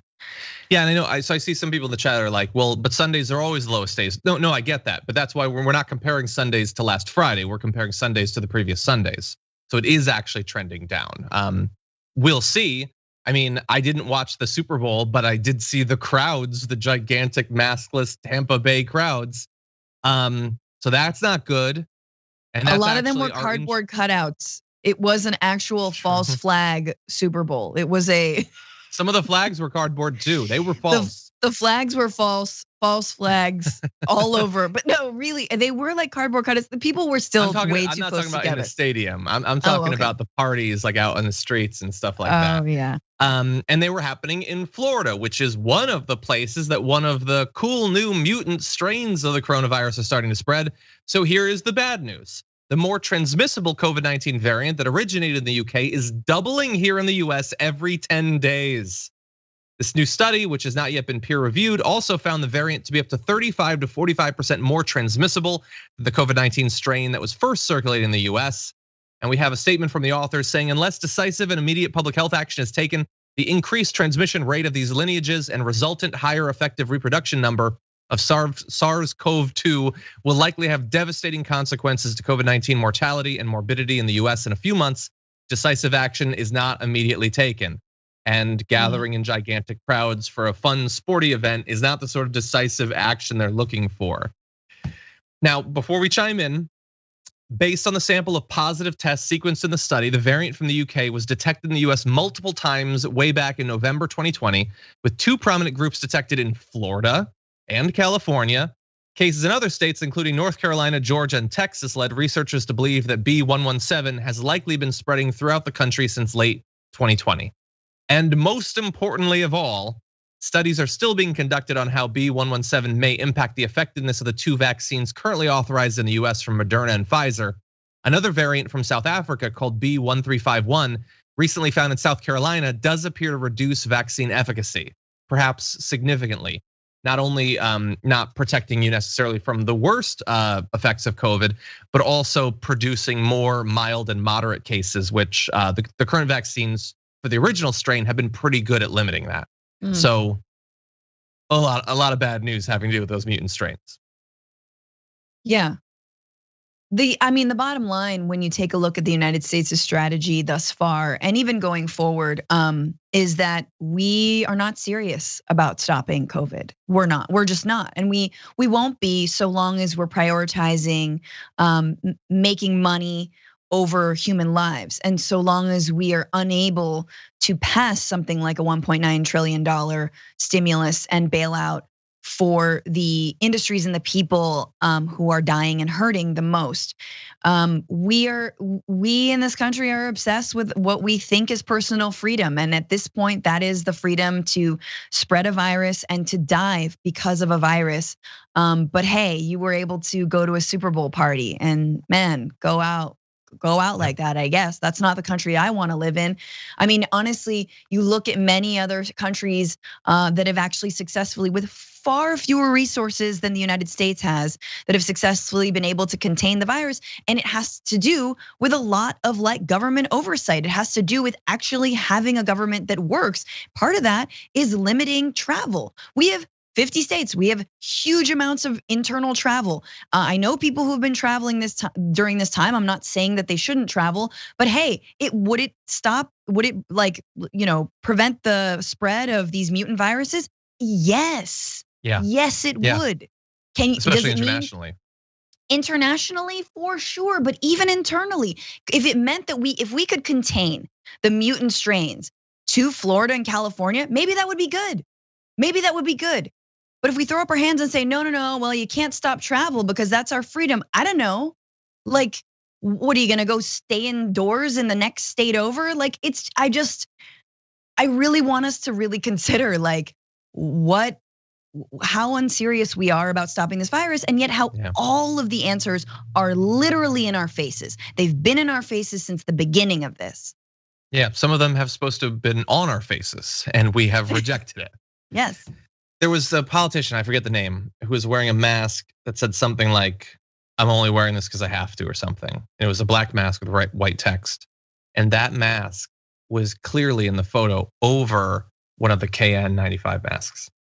Yeah, and I know. So I see some people in the chat are like, "Well, but Sundays are always the lowest days." No, I get that, but that's why we're not comparing Sundays to last Friday. We're comparing Sundays to the previous Sundays. So it is actually trending down. We'll see. I didn't watch the Super Bowl, but I did see the crowds, the gigantic maskless Tampa Bay crowds. So that's not good. And a lot of them were cardboard cutouts. It was an actual false flag Super Bowl. It was a. Some of the flags were cardboard too. They were false. The flags were false flags all over. But no, really, they were like cardboard cutters. The people were still way too close together. I'm not talking about in a stadium. I'm talking about the parties like out on the streets and stuff like that. Oh yeah. And they were happening in Florida, which is one of the places that one of the cool new mutant strains of the coronavirus are starting to spread. So here is the bad news. The more transmissible COVID-19 variant that originated in the UK is doubling here in the US every 10 days. This new study, which has not yet been peer reviewed, also found the variant to be up to 35 to 45% more transmissible than the COVID-19 strain that was first circulating in the US. And we have a statement from the authors saying, unless decisive and immediate public health action is taken, the increased transmission rate of these lineages and resultant higher effective reproduction number of SARS-CoV-2 will likely have devastating consequences to COVID-19 mortality and morbidity in the US in a few months. Decisive action is not immediately taken. And gathering in gigantic crowds for a fun, sporty event is not the sort of decisive action they're looking for. Now, before we chime in, based on the sample of positive tests sequenced in the study, the variant from the UK was detected in the US multiple times way back in November 2020, with 2 prominent groups detected in Florida and California. Cases in other states, including North Carolina, Georgia, and Texas, led researchers to believe that B.1.1.7 has likely been spreading throughout the country since late 2020. And most importantly of all, studies are still being conducted on how B.1.1.7 may impact the effectiveness of the 2 vaccines currently authorized in the US from Moderna and Pfizer. Another variant from South Africa called B.1.351, recently found in South Carolina, does appear to reduce vaccine efficacy, perhaps significantly. Not only not protecting you necessarily from the worst effects of COVID, but also producing more mild and moderate cases, which the current vaccines for the original strain have been pretty good at limiting that. So a lot of bad news having to do with those mutant strains. Yeah. The bottom line, when you take a look at the United States' strategy thus far, and even going forward, is that we are not serious about stopping COVID. We're just not. And we won't be so long as we're prioritizing making money over human lives. And so long as we are unable to pass something like a $1.9 trillion stimulus and bailout for the industries and the people who are dying and hurting the most. We in this country are obsessed with what we think is personal freedom. And at this point, that is the freedom to spread a virus and to die because of a virus. But hey, you were able to go to a Super Bowl party and man, go out like that, I guess. That's not the country I want to live in. I mean, honestly, you look at many other countries that have actually successfully, with far fewer resources than the United States has, that have successfully been able to contain the virus. And it has to do with a lot of like government oversight. It has to do with actually having a government that works. Part of that is limiting travel. We have 50 states, we have huge amounts of internal travel. I know people who have been traveling during this time. I'm not saying that they shouldn't travel, but hey, would it prevent the spread of these mutant viruses? Yes. Yeah. Yes, it would. Especially internationally. Internationally, for sure, but even internally, if it meant that if we could contain the mutant strains to Florida and California, maybe that would be good. Maybe that would be good. But if we throw up our hands and say, no, well, you can't stop travel because that's our freedom. I don't know. Like, what are you gonna go stay indoors in the next state over? Like, I really want us to really consider like how unserious we are about stopping this virus, and yet how all of the answers are literally in our faces. They've been in our faces since the beginning of this. Yeah, some of them have supposed to have been on our faces and we have rejected it. Yes. There was a politician, I forget the name, who was wearing a mask that said something like, I'm only wearing this because I have to or something. And it was a black mask with white text. And that mask was clearly in the photo over one of the KN95 masks.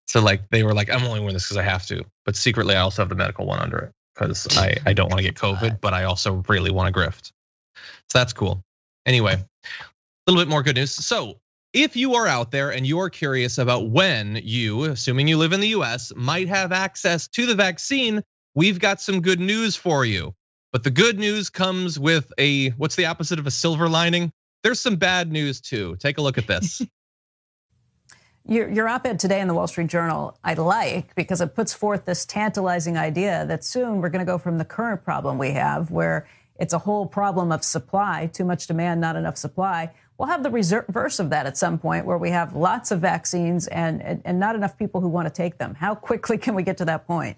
So like they were like, I'm only wearing this because I have to. But secretly I also have the medical one under it because I don't want to get COVID, but I also really want to grift. So that's cool. Anyway, a little bit more good news. So if you are out there and you're curious about when you, assuming you live in the US, might have access to the vaccine, we've got some good news for you. But the good news comes with what's the opposite of a silver lining? There's some bad news too. Take a look at this. Your op-ed today in the Wall Street Journal, I like, because it puts forth this tantalizing idea that soon we're going to go from the current problem we have, where it's a whole problem of supply, too much demand, not enough supply. We'll have the reverse of that at some point, where we have lots of vaccines and not enough people who want to take them. How quickly can we get to that point?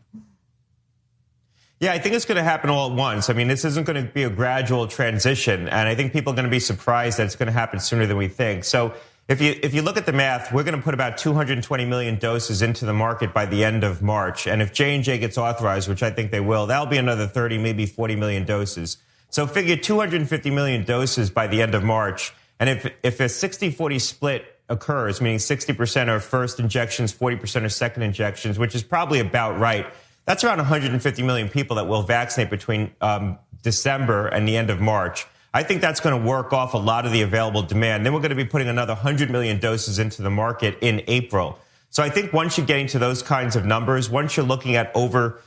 Yeah, I think it's going to happen all at once. I mean, this isn't going to be a gradual transition, and I think people are going to be surprised that it's going to happen sooner than we think. So if you look at the math, we're going to put about 220 million doses into the market by the end of March. And if J&J gets authorized, which I think they will, that'll be another 30, maybe 40 million doses. So figure 250 million doses by the end of March. And if a 60-40 split occurs, meaning 60% are first injections, 40% are second injections, which is probably about right, that's around 150 million people that will vaccinate between December and the end of March. I think that's going to work off a lot of the available demand. Then we're going to be putting another 100 million doses into the market in April. So I think once you're getting to those kinds of numbers, once you're looking at over,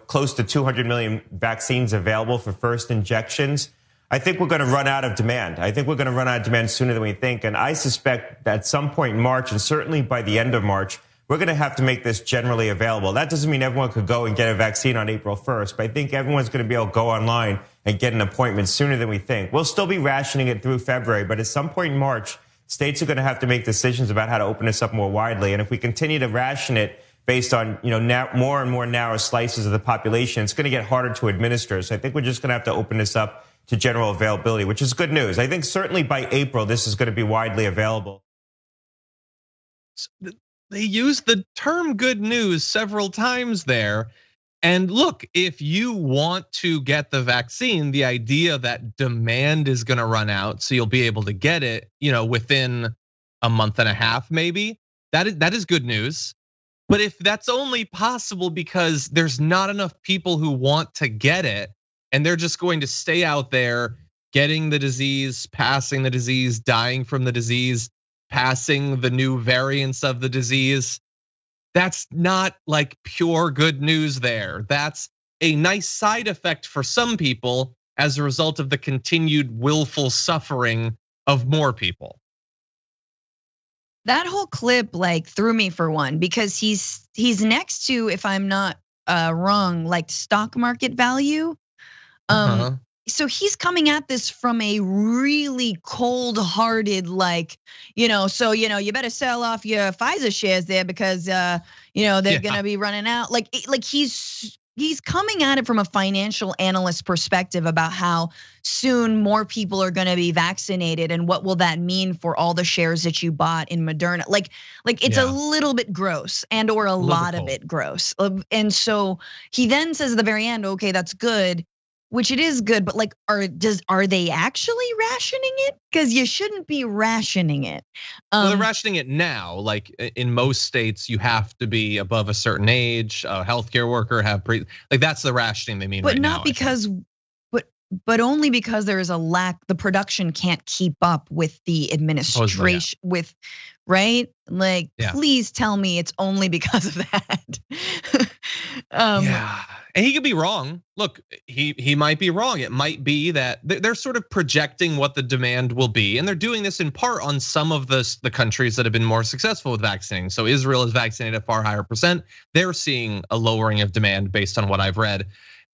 close to 200 million vaccines available for first injections, I think we're going to run out of demand. I think we're going to run out of demand sooner than we think. And I suspect that at some point in March, and certainly by the end of March, we're going to have to make this generally available. That doesn't mean everyone could go and get a vaccine on April 1st, but I think everyone's going to be able to go online and get an appointment sooner than we think. We'll still be rationing it through February, but at some point in March, states are going to have to make decisions about how to open this up more widely. And if we continue to ration it based on, now more and more narrow slices of the population, it's going to get harder to administer. So I think we're just going to have to open this up to general availability, which is good news. I think certainly by April, this is going to be widely available. They used the term good news several times there. And look, if you want to get the vaccine, the idea that demand is going to run out, so you'll be able to get it, within a month and a half, maybe, that is good news. But if that's only possible because there's not enough people who want to get it, and they're just going to stay out there getting the disease, passing the disease, dying from the disease, passing the new variants of the disease, that's not like pure good news there. That's a nice side effect for some people as a result of the continued willful suffering of more people. That whole clip threw me for one, because he's next to, if I'm not wrong, stock market value. So he's coming at this from a really cold-hearted, you better sell off your Pfizer shares there because they're gonna be running out. He's coming at it from a financial analyst perspective about how soon more people are gonna be vaccinated and what will that mean for all the shares that you bought in Moderna. It's a little bit gross, and or a lot of it gross. And so he then says at the very end, okay, that's good. Which it is good, but are they actually rationing it? Because you shouldn't be rationing it. Well, they're rationing it now. In most states, you have to be above a certain age. A healthcare worker that's the rationing they mean. But right not now, because, but only because there is a lack. The production can't keep up with the administration. Right? Please tell me it's only because of that. Yeah, and he could be wrong. Look, he might be wrong. It might be that they're sort of projecting what the demand will be, and they're doing this in part on some of the countries that have been more successful with vaccinating. So Israel is vaccinated a far higher percent. They're seeing a lowering of demand based on what I've read.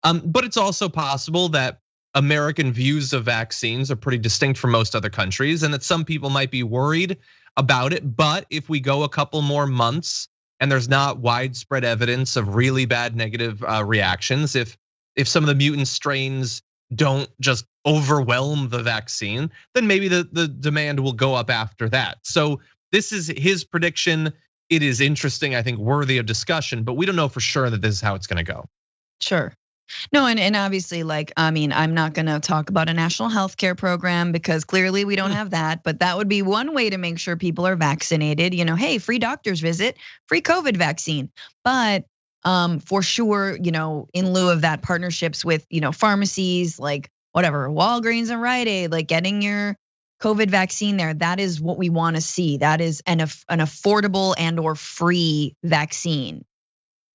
But it's also possible that American views of vaccines are pretty distinct from most other countries, and that some people might be worried about it. But if we go a couple more months and there's not widespread evidence of really bad negative reactions, if some of the mutant strains don't just overwhelm the vaccine, then maybe the demand will go up after that. So this is his prediction. It is interesting, I think worthy of discussion, but we don't know for sure that this is how it's gonna go. Sure. No, and obviously, I'm not gonna talk about a national health care program because clearly we don't have that, but that would be one way to make sure people are vaccinated. Hey, free doctor's visit, free COVID vaccine. But for sure, in lieu of that, partnerships with, pharmacies, Walgreens and Rite Aid, getting your COVID vaccine there. That is what we wanna see. That is an affordable and or free vaccine.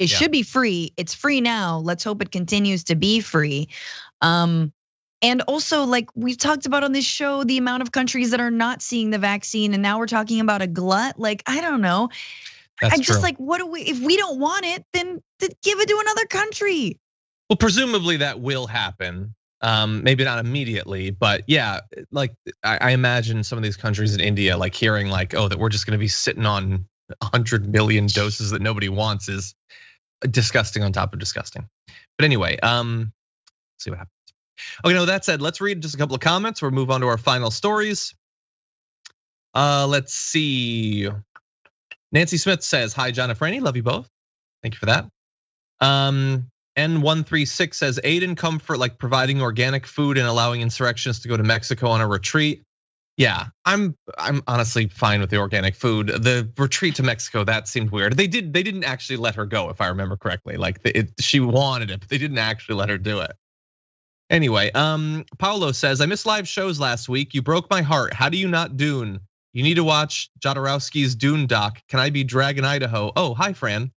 It should be free. It's free now. Let's hope it continues to be free. And also, like we've talked about on this show, the amount of countries that are not seeing the vaccine, and now we're talking about a glut. Like, I don't know. I'm just like, what do we? If we don't want it, then give it to another country. Well, presumably that will happen. Maybe not immediately, but yeah, like I imagine some of these countries in India, like hearing like, oh, that we're just going to be sitting on 100 million doses that nobody wants is disgusting on top of disgusting. But anyway, see what happens. Okay, no, that said, let's read just a couple of comments. We'll move on to our final stories. Let's see. Nancy Smith says, hi, John and Franny, love you both. Thank you for that. N136 says, aid and comfort like providing organic food and allowing insurrectionists to go to Mexico on a retreat. Yeah, I'm honestly fine with the organic food. The retreat to Mexico, that seemed weird. They didn't actually let her go, if I remember correctly. Like she wanted it, but they didn't actually let her do it. Anyway, Paolo says, I missed live shows last week. You broke my heart. How do you not Dune? You need to watch Jodorowsky's Dune doc. Can I be Dragon Idaho? Oh, hi, Franny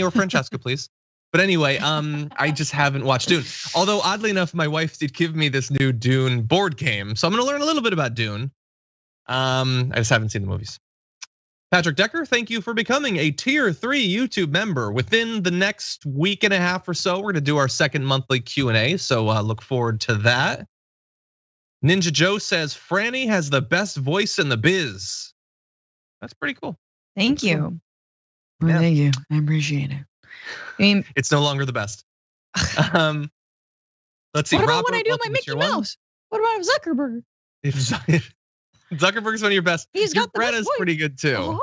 or Francesca, please. But anyway, I just haven't watched Dune. Although oddly enough, my wife did give me this new Dune board game. So I'm gonna learn a little bit about Dune. I just haven't seen the movies. Patrick Decker, thank you for becoming a tier 3 YouTube member. Within the next week and a half or so, we're gonna do our second monthly Q&A. So look forward to that. Ninja Joe says, Franny has the best voice in the biz. That's pretty cool. Thank you. Well, thank you. I appreciate it. I mean, it's no longer the best. Let's see. What about when I do my Mickey Mouse? What about Zuckerberg? Zuckerberg's one of your best. He's got the best Greta's voice. Pretty good too.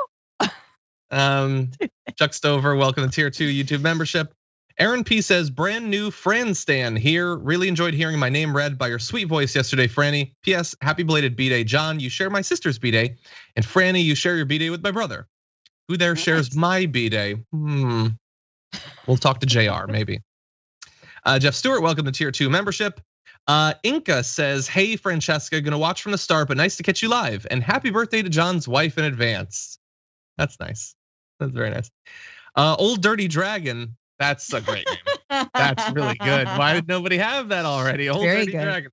Chuck Stover, welcome to tier 2 YouTube membership. Aaron P says, brand new Fran Stan here. Really enjoyed hearing my name read by your sweet voice yesterday, Franny. P.S. Happy belated B-Day. John, you share my sister's B-Day. And Franny, you share your B-Day with my brother. Who there shares my B-Day? We'll talk to JR, maybe. Jeff Stewart, welcome to tier 2 membership. Inca says, hey, Francesca, gonna watch from the start, but nice to catch you live. And happy birthday to John's wife in advance. That's nice. That's very nice. Old Dirty Dragon, that's a great name. That's really good. Why did nobody have that already? Old Dirty Dragon.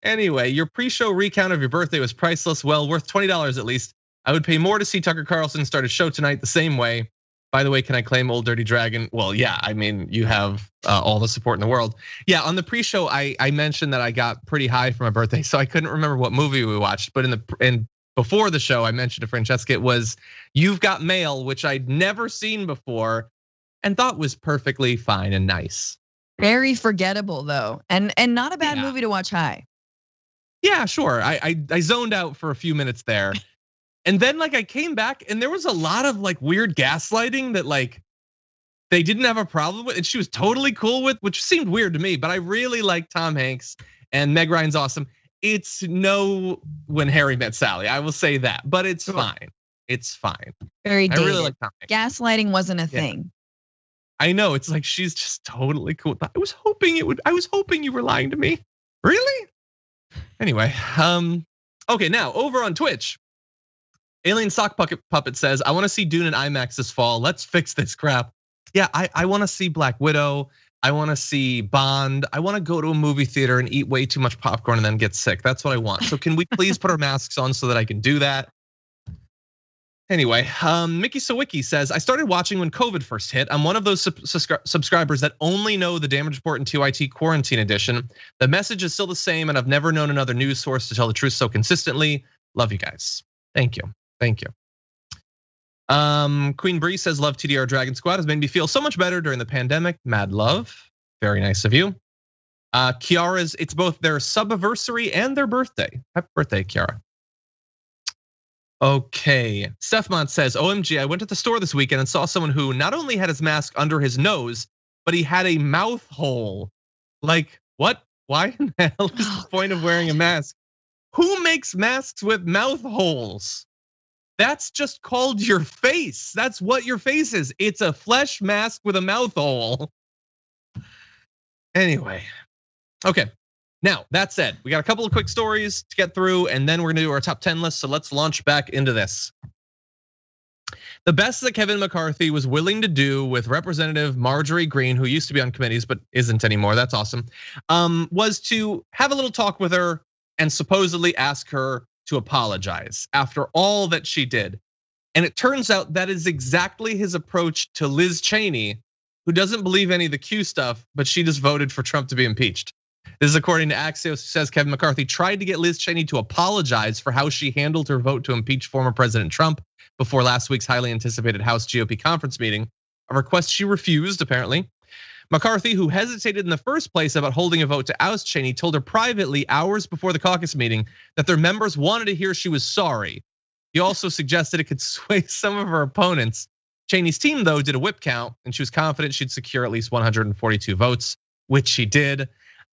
Anyway, your pre-show recount of your birthday was priceless, well worth $20 at least. I would pay more to see Tucker Carlson start a show tonight the same way. By the way, can I claim Old Dirty Dragon? Well, yeah, I mean, you have all the support in the world. Yeah, on the pre-show, I mentioned that I got pretty high for my birthday, so I couldn't remember what movie we watched. But before the show, I mentioned to Francesca, it was You've Got Mail, which I'd never seen before and thought was perfectly fine and nice. Very forgettable though, and not a bad movie to watch high. Yeah, sure. I zoned out for a few minutes there. And then like I came back and there was a lot of like weird gaslighting that like they didn't have a problem with, and she was totally cool with, which seemed weird to me, but I really like Tom Hanks and Meg Ryan's awesome. It's no When Harry Met Sally, I will say that, but it's fine. It's fine. Very dated. I really like Tom Hanks. Gaslighting wasn't a thing. I know, it's like she's just totally cool. I was hoping you were lying to me. Really? Anyway, okay, now over on Twitch. Alien Sock Puppet says, I want to see Dune in IMAX this fall. Let's fix this crap. Yeah, I want to see Black Widow. I want to see Bond. I want to go to a movie theater and eat way too much popcorn and then get sick. That's what I want. So can we please put our masks on so that I can do that? Anyway, Mickey Sawicki says, I started watching when COVID first hit. I'm one of those subscribers that only know the Damage Report and TYT Quarantine Edition. The message is still the same, and I've never known another news source to tell the truth so consistently. Love you guys. Thank you. Thank you. Queen Bree says, love TDR Dragon Squad, has made me feel so much better during the pandemic. Mad love. Very nice of you. Kiara's, it's both their subiversary and their birthday. Happy birthday, Kiara. Okay, Stephmont says, OMG, I went to the store this weekend and saw someone who not only had his mask under his nose, but he had a mouth hole. Like, what? Why in the hell is the point of wearing a mask? Who makes masks with mouth holes? That's just called your face. That's what your face is. It's a flesh mask with a mouth hole. Anyway, okay. Now, that said, we got a couple of quick stories to get through, and then we're gonna do our top 10 list, so let's launch back into this. The best that Kevin McCarthy was willing to do with Representative Marjorie Greene, who used to be on committees but isn't anymore, that's awesome, was to have a little talk with her and supposedly ask her to apologize after all that she did. And it turns out that is exactly his approach to Liz Cheney, who doesn't believe any of the Q stuff, but she just voted for Trump to be impeached. This is according to Axios, who says Kevin McCarthy tried to get Liz Cheney to apologize for how she handled her vote to impeach former President Trump before last week's highly anticipated House GOP conference meeting, a request she refused, apparently. McCarthy, who hesitated in the first place about holding a vote to oust Cheney, told her privately hours before the caucus meeting that their members wanted to hear she was sorry. He also suggested it could sway some of her opponents. Cheney's team, though, did a whip count, and she was confident she'd secure at least 142 votes, which she did.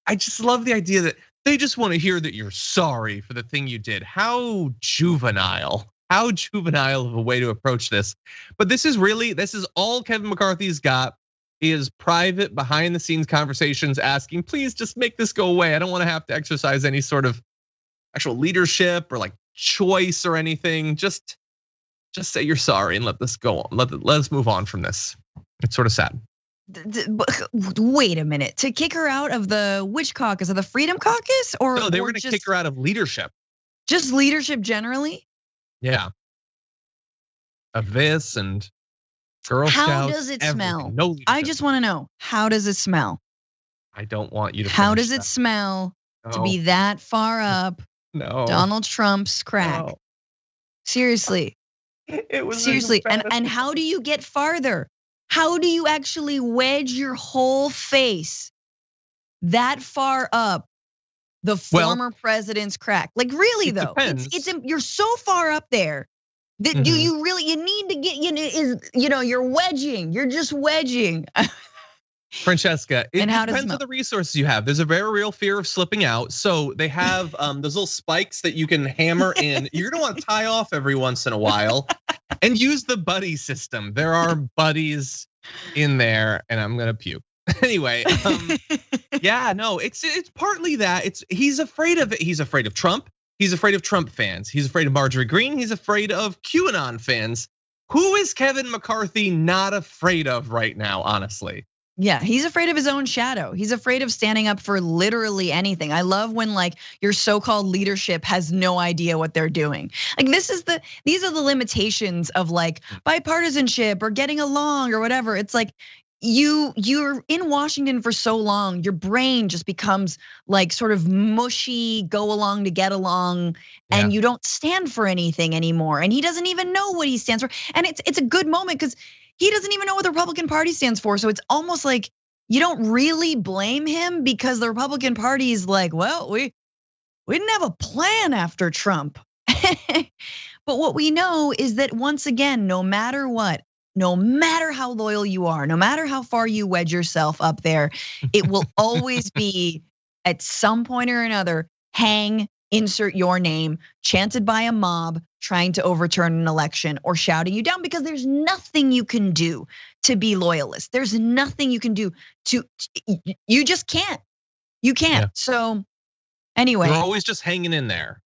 I just love the idea that they just want to hear that you're sorry for the thing you did. How juvenile of a way to approach this. But this is all Kevin McCarthy's got, is private behind the scenes conversations asking, please just make this go away. I don't want to have to exercise any sort of actual leadership or like choice or anything. Just say you're sorry and let this go on. Let us move on from this. It's sort of sad. Wait a minute, to kick her out of which caucus? Of the Freedom Caucus? Or no, they were gonna kick her out of leadership. Just leadership generally? Yeah. Of this and Girl Scouts. How does it smell? No, I just want to know, how does it smell? I don't want you to. How does it smell to be that far up Donald Trump's crack? No. Seriously. It was seriously, and how do you get farther? How do you actually wedge your whole face that far up the former president's crack? Like really though, it's you're so far up there that do you really, you need to get, you're wedging, you're just wedging. Francesca, it depends on the resources you have. There's a very real fear of slipping out. So they have those little spikes that you can hammer in. You're gonna want to tie off every once in a while and use the buddy system. There are buddies in there, and I'm gonna puke. Anyway, yeah, no, it's partly that. He's afraid of it. He's afraid of Trump. He's afraid of Trump fans. He's afraid of Marjorie Greene. He's afraid of QAnon fans. Who is Kevin McCarthy not afraid of right now, honestly? Yeah, he's afraid of his own shadow. He's afraid of standing up for literally anything. I love when like your so-called leadership has no idea what they're doing. Like these are the limitations of like bipartisanship or getting along or whatever. It's like you're in Washington for so long, your brain just becomes like sort of mushy, go along to get along, and you don't stand for anything anymore. And he doesn't even know what he stands for. And it's a good moment because he doesn't even know what the Republican Party stands for. So it's almost like you don't really blame him because the Republican Party is like, well, we didn't have a plan after Trump. But what we know is that once again, no matter what, no matter how loyal you are, no matter how far you wedge yourself up there, it will always be at some point or another, insert your name, chanted by a mob trying to overturn an election or shouting you down because there's nothing you can do to be loyalist. There's nothing you can do you just can't. You can't. Yeah. So anyway. You're always just hanging in there.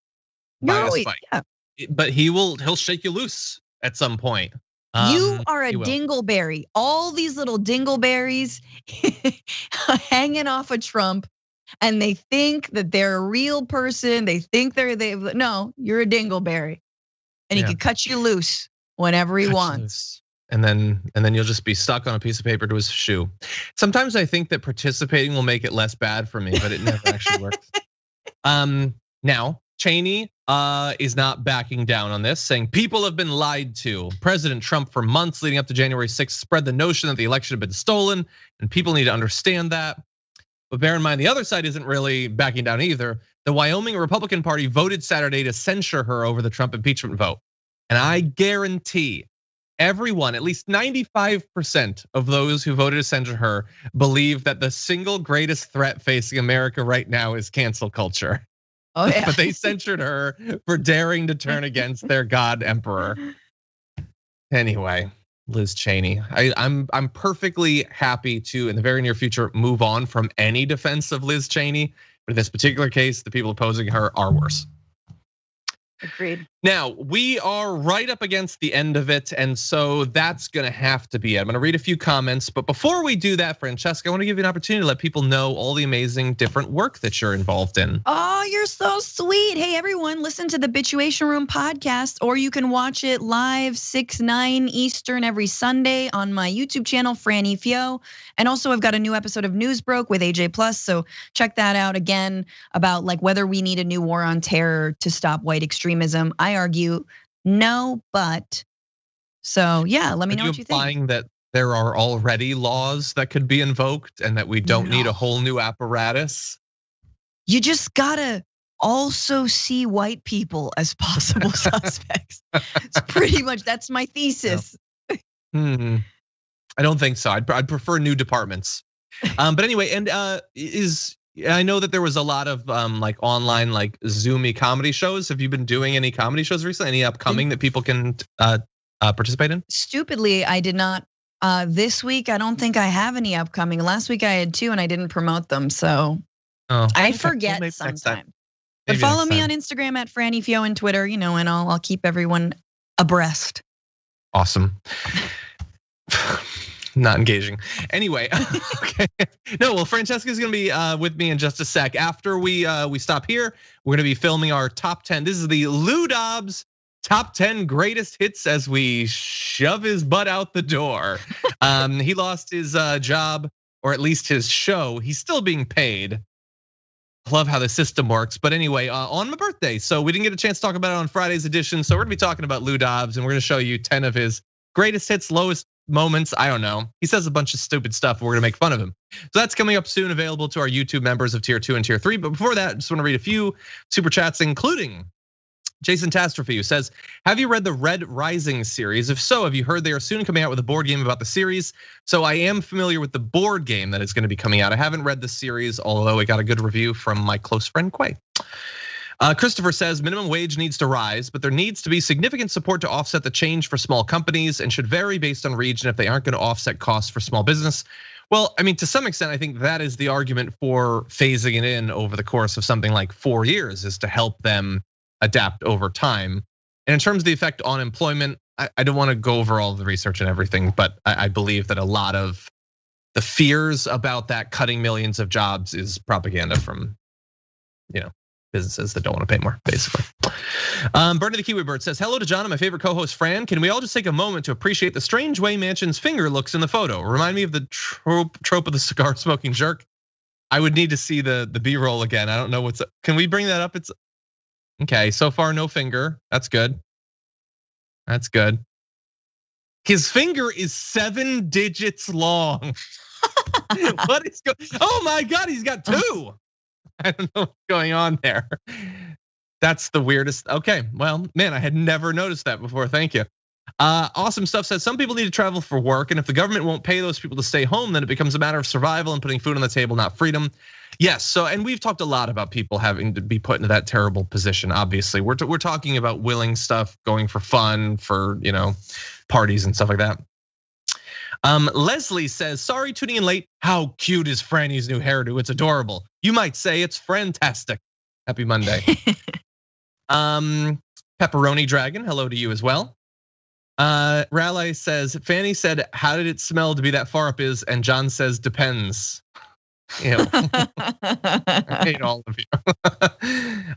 But he'll shake you loose at some point. You are a dingleberry. All these little dingleberries hanging off of Trump, and they think that they're a real person. They think no, you're a dingleberry, and he can cut you loose whenever he wants. And then you'll just be stuck on a piece of paper to his shoe. Sometimes I think that participating will make it less bad for me, but it never actually works. Now Cheney is not backing down on this, saying people have been lied to. President Trump, for months leading up to January 6th, spread the notion that the election had been stolen, and people need to understand that. But bear in mind, the other side isn't really backing down either. The Wyoming Republican Party voted Saturday to censure her over the Trump impeachment vote. And I guarantee everyone, at least 95% of those who voted to censure her, believe that the single greatest threat facing America right now is cancel culture. Oh yeah. But they censured her for daring to turn against their god emperor. Anyway, Liz Cheney. I'm perfectly happy to, in the very near future, move on from any defense of Liz Cheney. But in this particular case, the people opposing her are worse. Agreed. Now, we are right up against the end of it, and so that's gonna have to be it. I'm gonna read a few comments, but before we do that, Francesca, I wanna give you an opportunity to let people know all the amazing different work that you're involved in. Oh, you're so sweet. Hey, everyone, listen to the Bitchuation Room podcast, or you can watch it live 6-9 Eastern every Sunday on my YouTube channel, Franny Fio. And also I've got a new episode of Newsbroke with AJ+, so check that out again about like whether we need a new war on terror to stop white extremism. I argue no, but so yeah, let me know what you think. Implying that there are already laws that could be invoked and that we don't need a whole new apparatus? You just gotta also see white people as possible suspects. It's pretty much, that's my thesis. I don't think so. I'd prefer new departments. But anyway, and I know that there was a lot of like online like Zoomy comedy shows. Have you been doing any comedy shows recently? Any upcoming that people can participate in? Stupidly, I did not. This week, I don't think I have any upcoming. Last week I had 2 and I didn't promote them, so I forget sometime. But follow me on Instagram at Franny Fio and Twitter, and I'll keep everyone abreast. Awesome. Not engaging. Anyway, okay. No, well, Francesca's gonna be with me in just a sec. After we stop here, we're gonna be filming our top 10. This is the Lou Dobbs top 10 greatest hits as we shove his butt out the door. He lost his job, or at least his show. He's still being paid. Love how the system works. But anyway, on my birthday, so we didn't get a chance to talk about it on Friday's edition. So we're gonna be talking about Lou Dobbs, and we're gonna show you 10 of his greatest hits, lowest moments. I don't know. He says a bunch of stupid stuff, and we're gonna make fun of him. So that's coming up soon, available to our YouTube members of tier 2 and tier 3. But before that, I just wanna read a few super chats, including Jason Tastrophe, who says, have you read the Red Rising series? If so, have you heard they are soon coming out with a board game about the series? So I am familiar with the board game that is gonna be coming out. I haven't read the series, although it got a good review from my close friend Quay. Christopher says minimum wage needs to rise, but there needs to be significant support to offset the change for small companies and should vary based on region if they aren't gonna offset costs for small business. Well, I mean, to some extent, I think that is the argument for phasing it in over the course of something like 4 years, is to help them adapt over time. And in terms of the effect on employment, I don't wanna go over all the research and everything, but I believe that a lot of the fears about that cutting millions of jobs is propaganda from, businesses that don't want to pay more, basically. Bernie the Kiwi Bird says, hello to John and my favorite co-host Fran. Can we all just take a moment to appreciate the strange way Manchin's finger looks in the photo? Remind me of the trope of the cigar smoking jerk. I would need to see the B-roll again. I don't know what's, can we bring that up? It's okay, so far no finger, that's good. That's good. His finger is 7 digits long. What is going, oh my God, he's got 2. I don't know what's going on there. That's the weirdest. Okay, well, man, I had never noticed that before. Thank you. Awesome Stuff says some people need to travel for work, and if the government won't pay those people to stay home, then it becomes a matter of survival and putting food on the table, not freedom. Yes, so and we've talked a lot about people having to be put into that terrible position. Obviously, we're talking about willing stuff, going for fun, for parties and stuff like that. Leslie says, sorry tuning in late. How cute is Franny's new hairdo? It's adorable. You might say it's fantastic. Happy Monday. Pepperoni Dragon, hello to you as well. Raleigh says, Fanny said, how did it smell to be that far up is? And John says, depends. I hate all of you.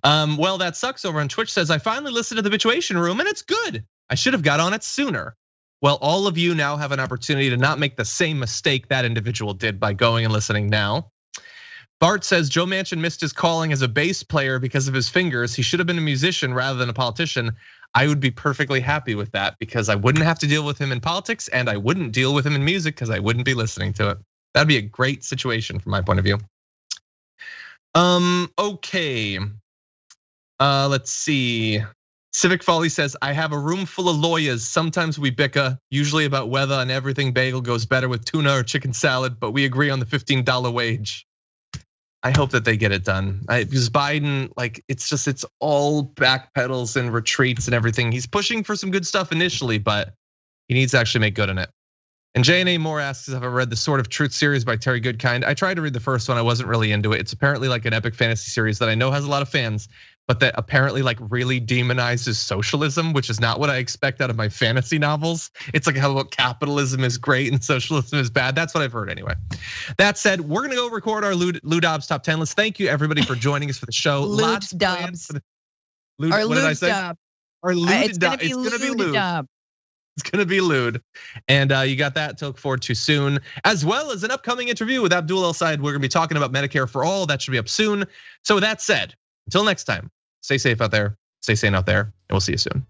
Well, that sucks over on Twitch says, I finally listened to the Bitchuation Room and it's good. I should have got on it sooner. Well, all of you now have an opportunity to not make the same mistake that individual did by going and listening now. Bart says Joe Manchin missed his calling as a bass player because of his fingers. He should have been a musician rather than a politician. I would be perfectly happy with that because I wouldn't have to deal with him in politics and I wouldn't deal with him in music because I wouldn't be listening to it. That'd be a great situation from my point of view. Okay, let's see. Civic Folly says, I have a room full of lawyers. Sometimes we bicker, usually about whether and everything bagel goes better with tuna or chicken salad, but we agree on the $15 wage. I hope that they get it done. Because Biden, like, it's all backpedals and retreats and everything. He's pushing for some good stuff initially, but he needs to actually make good on it. And J&A Moore asks if I read the Sword of Truth series by Terry Goodkind. I tried to read the first one. I wasn't really into it. It's apparently like an epic fantasy series that I know has a lot of fans, but that apparently like really demonizes socialism, which is not what I expect out of my fantasy novels. It's like how capitalism is great and socialism is bad. That's what I've heard anyway. That said, we're gonna go record our Lou Dobbs top 10 list. Thank you everybody for joining us for the show. Lou Dobbs. What did I say? Our Lou It's Dobbs. gonna be Lou Dobbs. It's gonna be lewd. And you got that to look forward to soon, as well as an upcoming interview with Abdul El Sayed. We're gonna be talking about Medicare for all. That should be up soon. So with that said, until next time, stay safe out there, stay sane out there, and we'll see you soon.